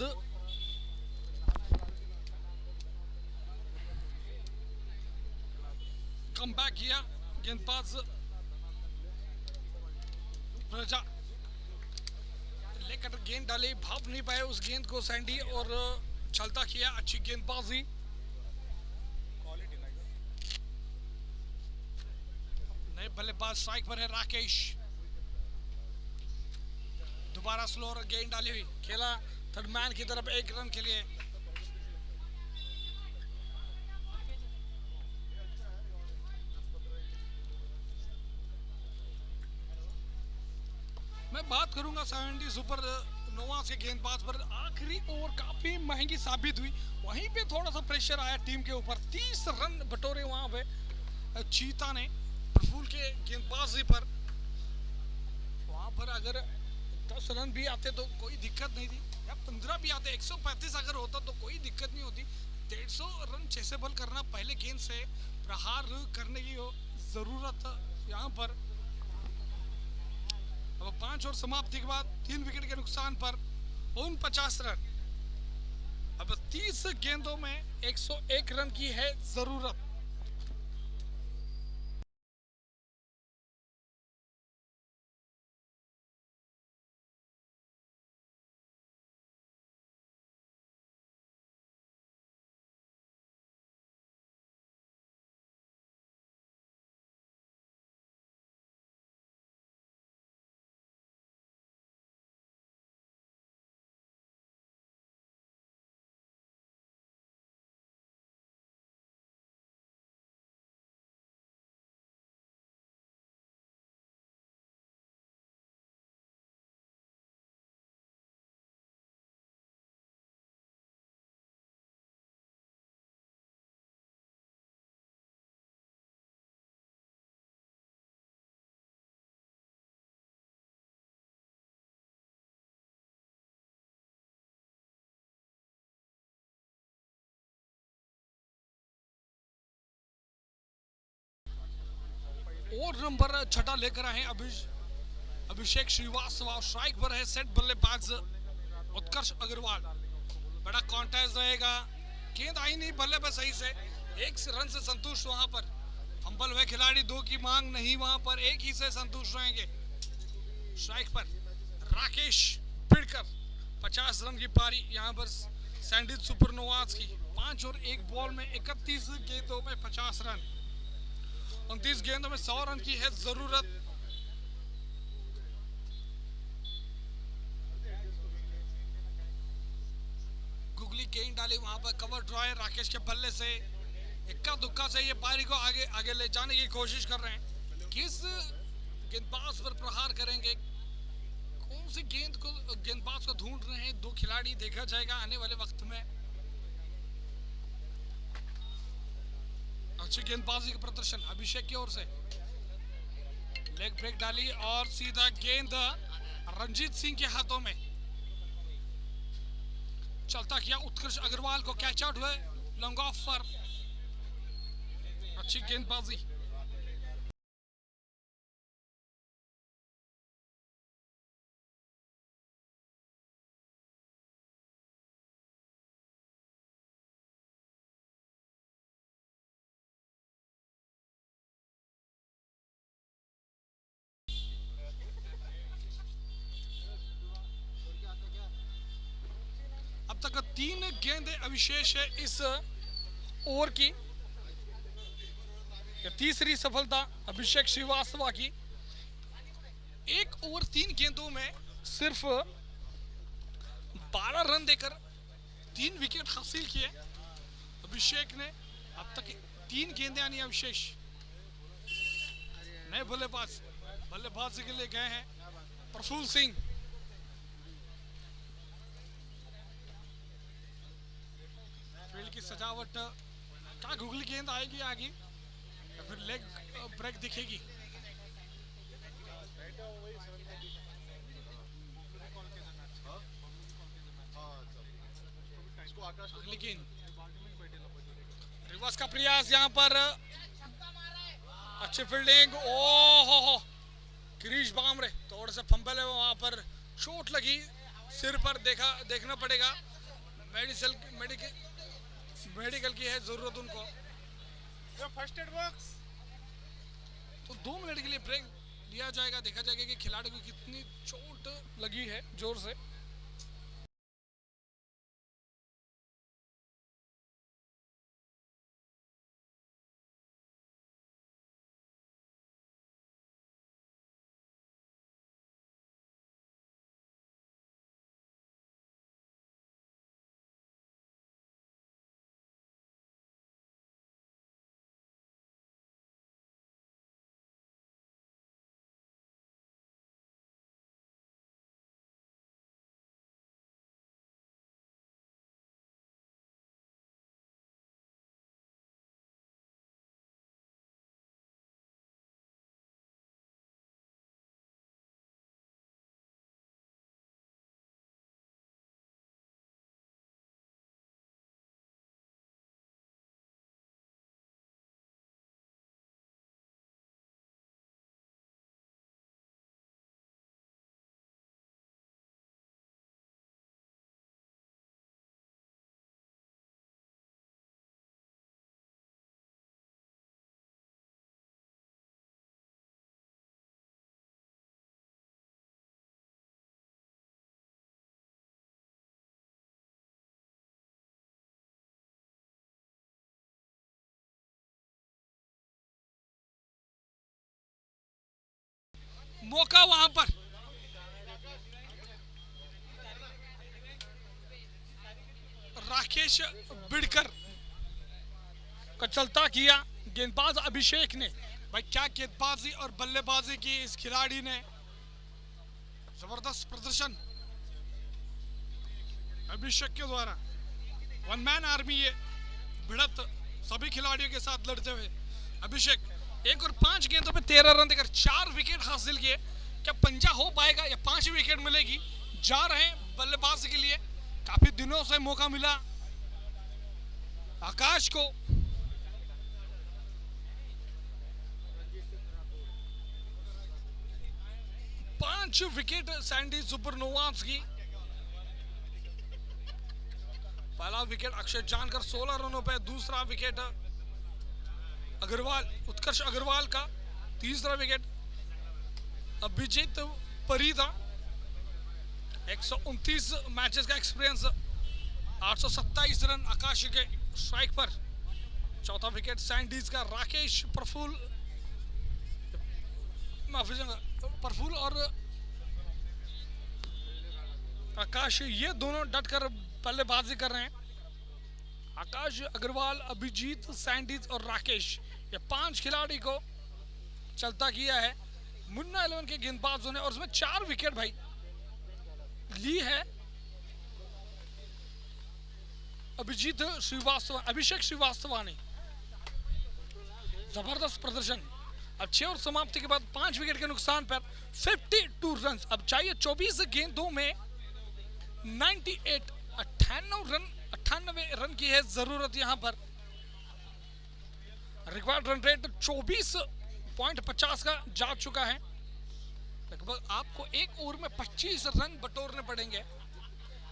कम बैक किया गेंदबाज रजा। लेकर गेंद डाली, भाप नहीं पाए उस गेंद को सैंडी और चलता किया। अच्छी गेंदबाजी। नए बल्लेबाज स्ट्राइक पर है राकेश। दोबारा स्लो और गेंद डाली हुई, खेला थर्ड मैन की तरफ 1 रन के लिए। मैं बात करूंगा 70 सुपर नोवास के गेंदबाज पर। आखिरी ओवर काफी महंगी साबित हुई, वहीं पे थोड़ा सा प्रेशर आया टीम के ऊपर। 30 रन बटोरे वहां पे चीता ने प्रफुल के गेंदबाजी पर। वहां पर अगर 10 रन भी आते तो कोई दिक्कत नहीं थी, या 15 भी आते, 135 अगर होता तो कोई दिक्कत नहीं होती। 150 रन चेसेबल करना, पहले गेंद से प्रहार करने की जरूरत यहाँ पर। अब 5 ओवर समाप्ति के बाद 3 विकेट के नुकसान पर 49 रन। अब 30 गेंदों में 101 रन की है जरूरत। और नंबर 6 लेकर आए अभिषेक श्रीवास्तव। स्ट्राइक पर है सेट बल्लेबाज उत्कर्ष अग्रवाल। बड़ा कॉन्टेस्ट रहेगा, गेंद आई नहीं बल्ले पर सही से, 1 रन से संतुष्ट वहां पर। फंबल हुए खिलाड़ी, 2 की मांग नहीं वहां पर, 1 ही से संतुष्ट रहेंगे। स्ट्राइक पर राकेश भिड़कर 50 रन की पारी यहाँ पर सैंडी सुपरनोवाज की 5 और 1 बॉल में 31 गेंदों में 50 रन। 29 गेंदों में 100 रन की है जरूरत। गुगली गेंद डाली वहां पर, कवर ड्रायर राकेश के बल्ले से इक्का दुक्का से ये पारी को आगे आगे ले जाने की कोशिश कर रहे हैं। किस गेंदबाज पर प्रहार करेंगे, कौन सी गेंदबाज को ढूंढ रहे हैं दो खिलाड़ी, देखा जाएगा आने वाले वक्त में। अच्छी गेंदबाजी का प्रदर्शन अभिषेक की ओर से, लेग ब्रेक डाली और सीधा गेंद रंजीत सिंह के हाथों में। चलता किया उत्कर्ष अग्रवाल को, कैच आउट हुए लॉन्ग ऑफ पर। अच्छी गेंदबाजी। अब तक 3 गेंदें अविशेष है इस ओवर की। तीसरी सफलता अभिषेक श्रीवास्तव की। 1 ओवर 3 गेंदों में सिर्फ 12 रन देकर 3 विकेट हासिल किए अभिषेक ने। अब तक 3 गेंदें यानी अविशेष। नए बल्लेबाजी के लिए गए हैं प्रफुल्ल सिंह। फील्ड की सजावट, क्या गुगली गेंद आएगी आगे या फिर लेग ब्रेक दिखेगी? अगली गेंद, रिवर्स का प्रयास यहाँ पर, अच्छी फील्डिंग। ओहो, क्रीज बामरे थोड़ा सा फंबल है वहां पर, चोट लगी सिर पर, देखना पड़ेगा। मेडिकल की है जरूरत उनको। फर्स्ट एड बॉक्स तो 2 मिनट के लिए ब्रेक लिया जाएगा, देखा जाएगा कि खिलाड़ी को कितनी चोट लगी है जोर से। मौका वहां पर, राकेश बिडकर का चलता किया गेंदबाज अभिषेक ने। भाई क्या गेंदबाजी और बल्लेबाजी की इस खिलाड़ी ने, जबरदस्त प्रदर्शन अभिषेक के द्वारा। 1 मैन आर्मी ये भिड़त सभी खिलाड़ियों के साथ लड़ते हुए अभिषेक 1 और 5 गेंदों पे 13 रन देकर 4 विकेट हासिल किए। क्या पंजा हो पाएगा या 5 विकेट मिलेगी? जा रहे हैं बल्लेबाजी के लिए, काफी दिनों से मौका मिला आकाश को। पांच विकेट सैंडी सुपरनोवाज की। पहला विकेट अक्षय जानकर 16 रनों पे, दूसरा विकेट अग्रवाल, उत्कर्ष अग्रवाल का, तीसरा विकेट अभिजीत परीदा। 129 मैचेस का एक्सपीरियंस 827 रन आकाश के स्ट्राइक पर। चौथा विकेट सैंडीज का राकेश प्रफुल और आकाश, ये दोनों डटकर बल्लेबाजी कर रहे हैं। आकाश अग्रवाल, अभिजीत, सैंडीज और राकेश, ये 5 खिलाड़ी को चलता किया है मुन्ना 11 के गेंदबाजों ने, और उसमें 4 विकेट भाई ली है अभिषेक श्रीवास्तव ने। जबरदस्त प्रदर्शन। अब 6 और समाप्ति के बाद 5 विकेट के नुकसान पर 52 रन। अब चाहिए 24 गेंदों में 98 रन की है जरूरत यहां पर। रिक्वायर्ड रन रेट 24.50 का जा चुका है। लगभग आपको एक ओवर में 25 रन बटोरने पड़ेंगे,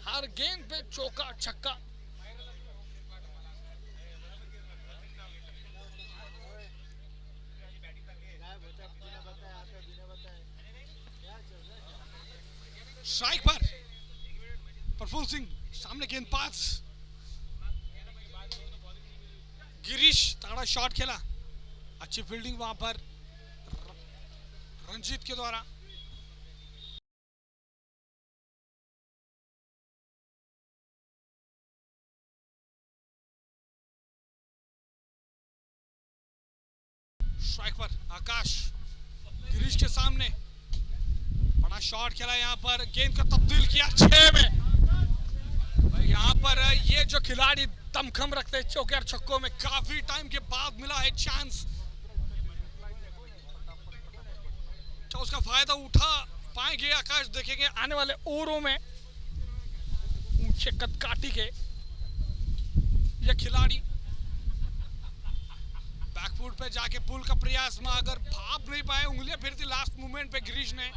हर गेंद पे चौका छक्का। स्ट्राइक पर प्रफुल्ल सिंह, सामने गेंदबाज गिरीश, तगड़ा शॉट खेला, अच्छी फील्डिंग वहां पर रंजीत के द्वारा। स्ट्राइक पर आकाश, गिरीश के सामने बड़ा शॉट खेला, यहाँ पर गेंद को तब्दील किया 6 में। यहाँ पर ये जो खिलाड़ी दमखम रखते हैं चौके और छक्कों में, काफी टाइम के बाद मिला है चांस, तो उसका फायदा उठा पाएंगे आकाश। देखेंगे आने वाले ओवरों में ऊंचे कदकाठी के ये खिलाड़ी बैकफुट पे जाके पुल का प्रयास में अगर भाप नहीं पाए, उंगलियां फिर थी लास्ट मोमेंट पे गिरीश ने।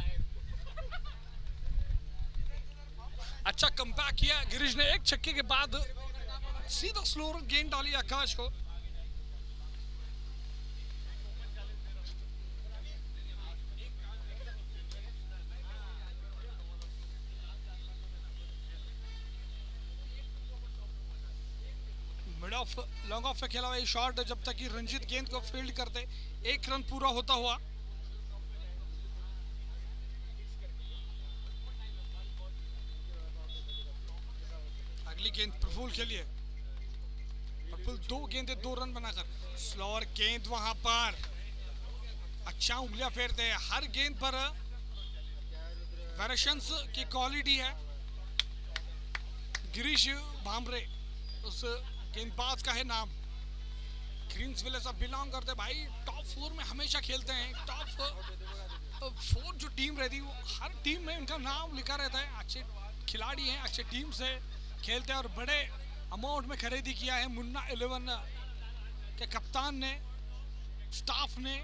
अच्छा कमबैक किया गिरीश ने, एक छक्के के बाद सीधा स्लो रन गेंद डाली आकाश को। मिड ऑफ लॉन्ग ऑफ पे खेला हुआ शॉट, जब तक कि रंजीत गेंद को फील्ड करते, 1 रन पूरा होता हुआ। अगली गेंद प्रफुल्ल के लिए, प्रफुल्ल 2 गेंदे 2 रन बनाकर, स्लोअर गेंद वहां पर, अच्छा उंगलियां फेरते हैं, हर गेंद पर वेरिएशंस की क्वालिटी है। गिरीश भामरे उस गेंदबाज का है नाम, ग्रीन्सविले से बिलोंग करते भाई, टॉप 4 में हमेशा खेलते हैं। टॉप 4 जो टीम रहती है वो हर टीम में उनका नाम लिखा रहता है। अच्छे खिलाड़ी हैं, अच्छे टीम से खेलते हैं और बड़े अमाउंट में खरीदी किया है मुन्ना 11 के कप्तान ने, स्टाफ ने।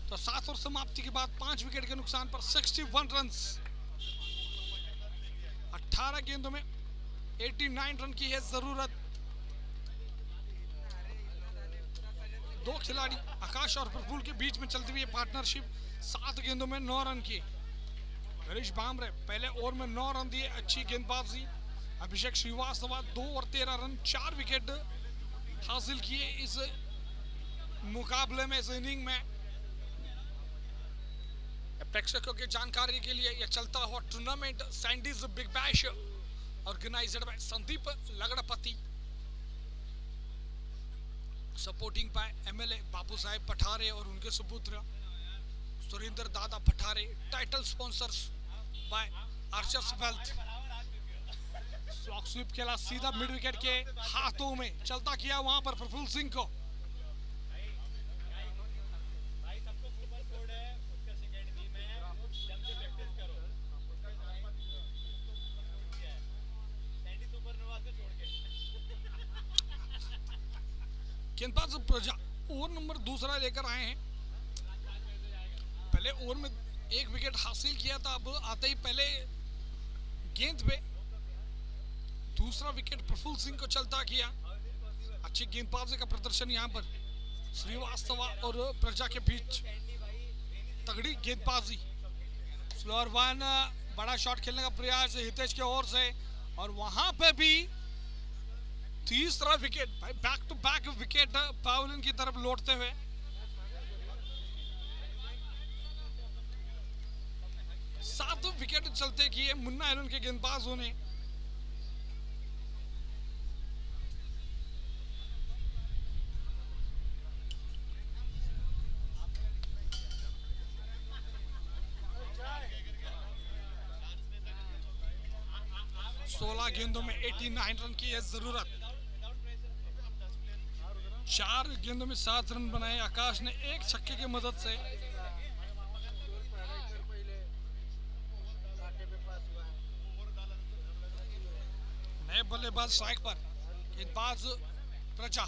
तो 7 और समाप्ति के बाद 5 विकेट के नुकसान पर 61 रन। 18 गेंदों में 89 रन की है जरूरत। 2 खिलाड़ी आकाश और प्रफुल्ल के बीच में चलती हुई पार्टनरशिप, 7 गेंदों में 9 रन की। गिरीश भामरे पहले ओवर में 9 रन दिए, अच्छी गेंदबाजी। अभिषेक श्रीवास्तव 2 और 13 रन, 4 विकेट हासिल किए इस मुकाबले में, इस इनिंग में। प्रेक्षकों की जानकारी के लिए यह चलता हुआ tournament Sandy's big bash organised by Sandeep Lagadpati, supporting by MLA Babu Saheb Pathare और उनके सुपुत्र Surendra Dada Pathare. Title sponsors by Archers wealth. Slog sweep खेला सीधा मिड विकेट के हाथों में, चलता किया वहां पर प्रफुल्ल सिंह को। गेंदबाज प्रजा ओवर नंबर 2 लेकर आए हैं। पहले ओवर में 1 विकेट हासिल किया था, अब आते ही पहले गेंद पे 2रा विकेट प्रफुल्ल सिंह को चलता किया। अच्छी गेंदबाजी का प्रदर्शन यहाँ पर श्रीवास्तव और प्रजा के बीच। तगड़ी गेंदबाजी। स्लोअर वन, बड़ा शॉट खेलने का प्रयास हितेश की ओर से, और वहां पे भी तीसरा विकेट भाई, बैक टू बैक विकेट पावलिन की तरफ लौटते हुए। सात विकेट चलते किए मुन्ना एलन के गेंदबाजों ने। सोलह गेंदों में 89 रन की है जरूरत। 4 गेंदों में 7 रन बनाए आकाश ने एक छक्के की मदद से। नए बल्लेबाज स्ट्राइक पर, गेंदबाज प्रजा,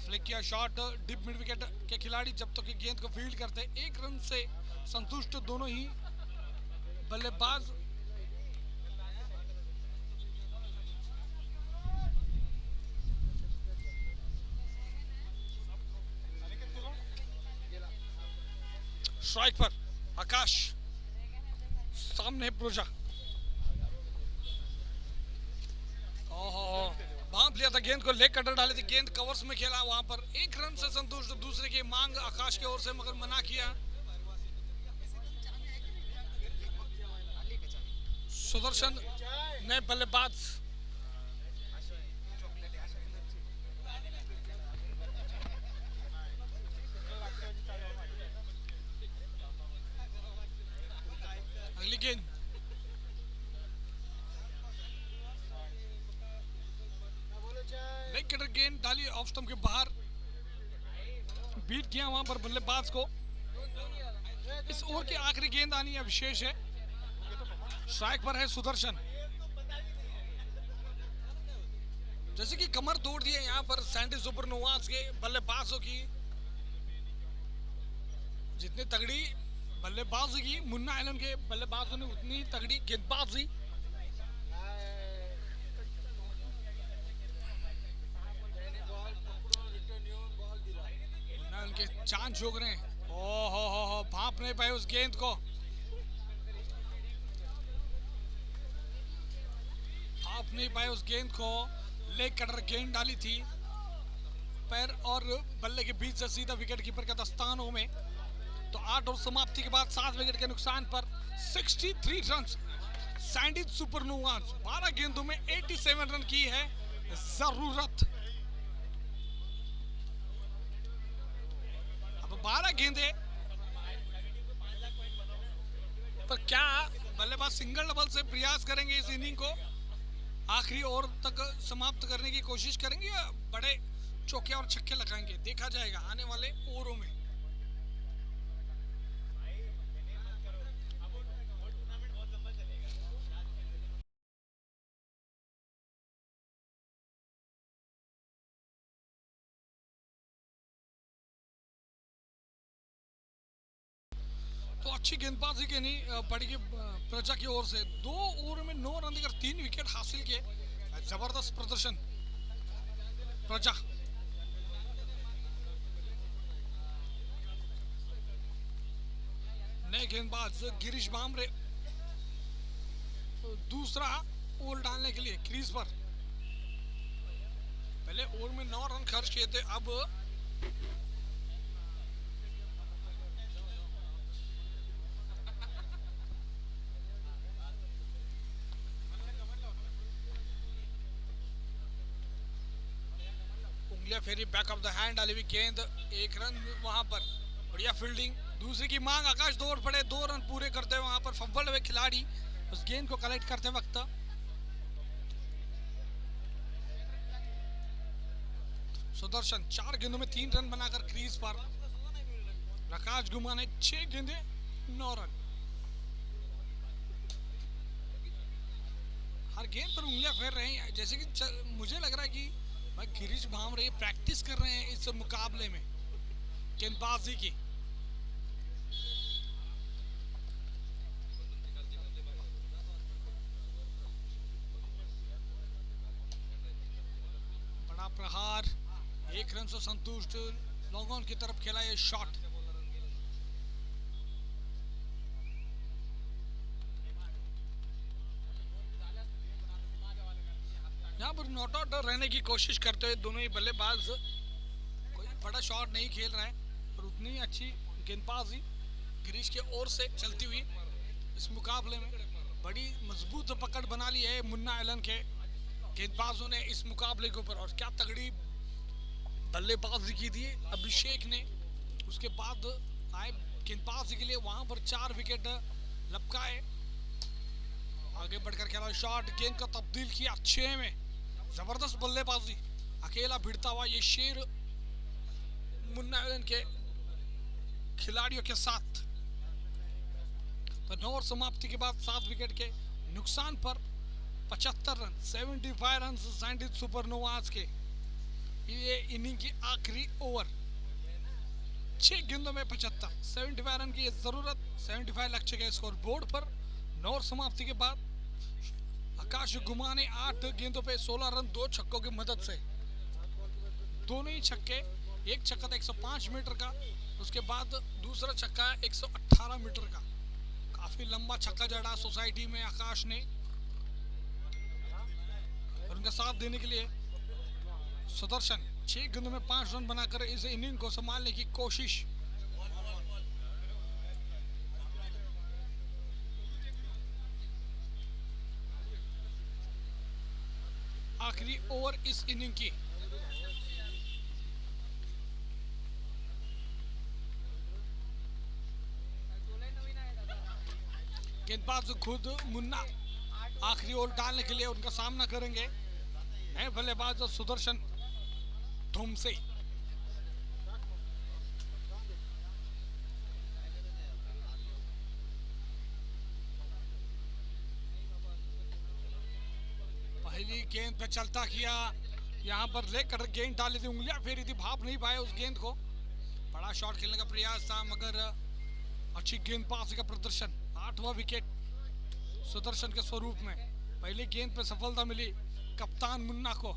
फ्लिक किया शॉट, डिप मिड विकेट के खिलाड़ी जब तक गेंद को फील्ड करते 1 रन से संतुष्ट दोनों ही बल्लेबाज। स्ट्राइक पर आकाश, सामने प्रोजा। भांप लिया था गेंद को, लेग कटर डाली थी, गेंद कवर्स में खेला, वहां पर 1 रन से संतुष्ट। दूसरे की मांग आकाश की ओर से, मगर मना किया। सुदर्शन नए बल्लेबाज। अगली गेंद लेग कटर, गेंद डाली ऑफ स्टंप के बाहर, बीट किया वहां पर बल्लेबाज को। इस ओवर की आखिरी गेंद आनी है विशेष है। स्ट्राइक पर है सुदर्शन। जैसे कि कमर तोड़ दी है यहाँ पर सैंडी सुपरनोवाज के बल्लेबाजों की। जितनी तगड़ी बल्लेबाजी की मुन्ना एलन के बल्लेबाजों ने, उतनी तगड़ी गेंदबाजी। मुन्ना एलन के चांद झोंक रहे हैं। हो भांप नहीं पाए उस गेंद को, भांप नहीं पाए उस गेंद को। लेग कटर गेंद डाली थी पैर और बल्ले के बीच से सीधा विकेट कीपर के दस्तानों में। तो 8 ओवर समाप्ति के बाद 7 विकेट के नुकसान पर 63 रन सैंडी सुपरनोवाज। 12 गेंदों में 87 रन की है जरूरत। अब 12 गेंदें पर क्या बल्लेबाज सिंगल डबल से प्रयास करेंगे इस इनिंग को आखिरी ओवर तक समाप्त करने की कोशिश करेंगे, या बड़े चौके और छक्के लगाएंगे, देखा जाएगा आने वाले ओवरों में। तो अच्छी गेंदबाजी के नहीं पड़ेगी प्रजा की ओर से। 2 ओवर में 9 रन देकर 3 विकेट हासिल किए, जबरदस्त प्रदर्शन प्रजा। नए गेंदबाज गिरीश बामरे दूसरा ओवर डालने के लिए क्रीज पर। पहले ओवर में 9 रन खर्च किए थे, अब फेरी बैक ऑफ द हैंड डाली हुई गेंद, 1 रन वहां पर। बढ़िया फील्डिंग, दूसरे की मांग, आकाश दौड़ पड़े, 2 रन पूरे करते हुए वहां पर फंबल हुए खिलाड़ी उस गेंद को कलेक्ट करते वक्त। सुदर्शन 4 गेंदों में 3 रन बनाकर क्रीज पर। आकाश गुमा ने 6 गेंदे 9 रन। हर गेंद पर उंगलियां फेर रहे हैं, जैसे कि मुझे लग रहा है कि भाई गिरीश भामरे प्रैक्टिस कर रहे हैं इस मुकाबले में गेंदबाजी की। बड़ा प्रहार, 1 रन से संतुष्ट, लॉन्ग ऑन की तरफ खेला ये शॉट। यहाँ पर नॉट आउट रहने की कोशिश करते हुए दोनों ही बल्लेबाज, कोई बड़ा शॉट नहीं खेल रहे हैं और उतनी अच्छी गेंदबाजी गिरीश के ओर से चलती हुई इस मुकाबले में बड़ी मजबूत पकड़ बना ली है मुन्ना एलन के गेंदबाजों ने इस मुकाबले के ऊपर। और क्या तगड़ी बल्लेबाजी की थी अभिषेक ने, उसके बाद आए गेंदबाजी के लिए वहां पर 4 विकेट लपकाए। आगे बढ़कर खेला शॉट, गेंद को तब्दील किया 6 में, जबरदस्त बल्लेबाजी, अकेला भिड़ता हुआ ये शेर मुन्ना एलन के खिलाड़ियों के साथ। तो 9 ओवर समाप्ति के बाद 7 विकेट के नुकसान पर 75 रन, 75 रन सैंडविच सुपरनोवाज के। ये इनिंग की आखिरी ओवर, 6 गेंदों में 75, 75 रन की जरूरत, 75 लग चुके स्कोर बोर्ड पर। 9 ओवर समाप्ति के बाद आकाश गुमा ने 8 गेंदों पे 16 रन 2 छक्कों की मदद से, दोनों ही छक्के, एक छक्का था 105 मीटर का, उसके बाद दूसरा छक्का 118 मीटर का। काफी लंबा छक्का जड़ा सोसाइटी में आकाश ने, और उनका साथ देने के लिए सुदर्शन 6 गेंदों में 5 रन बनाकर इस इनिंग को संभालने की कोशिश। आखिरी ओवर इस इनिंग की। गेंदबाज खुद मुन्ना आखिरी ओवर डालने के लिए उनका सामना करेंगे, है बल्लेबाज सुदर्शन धुमसे। पहली गेंद पे चलता किया, यहाँ पर लेकर गेंद डाली थी, उंगलियां फेरी थी, भाप नहीं पाए उस गेंद को। बड़ा शॉट खेलने का प्रयास था मगर अच्छी गेंदबाजी का प्रदर्शन। 8वां विकेट सुदर्शन के स्वरूप में। पहली गेंद पे सफलता मिली कप्तान मुन्ना को।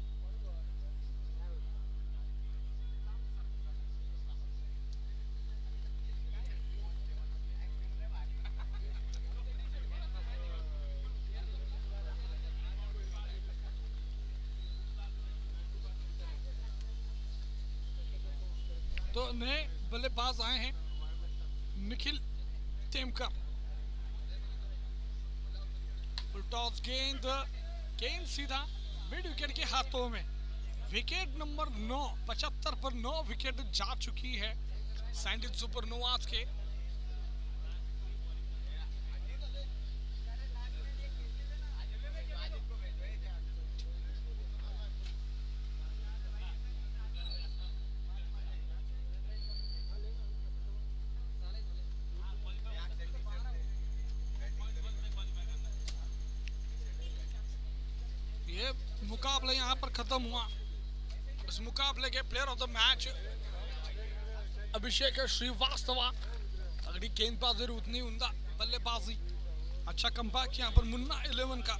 तो नए बल्लेबाज आए हैं, निखिल टेमकर। टॉस गेंद सीधा मिड विकेट के हाथों में। विकेट नंबर 9, 75 पर 9 विकेट जा चुकी है सैंडविच सुपरनोवाज के। ये मुकाबला यहाँ पर खत्म हुआ। इस मुकाबले के प्लेयर ऑफ द मैच अभिषेक श्रीवास्तव। अगली गेंदबाजी उतनी उमदा बल्लेबाजी, अच्छा कमबैक यहाँ पर मुन्ना 11 का।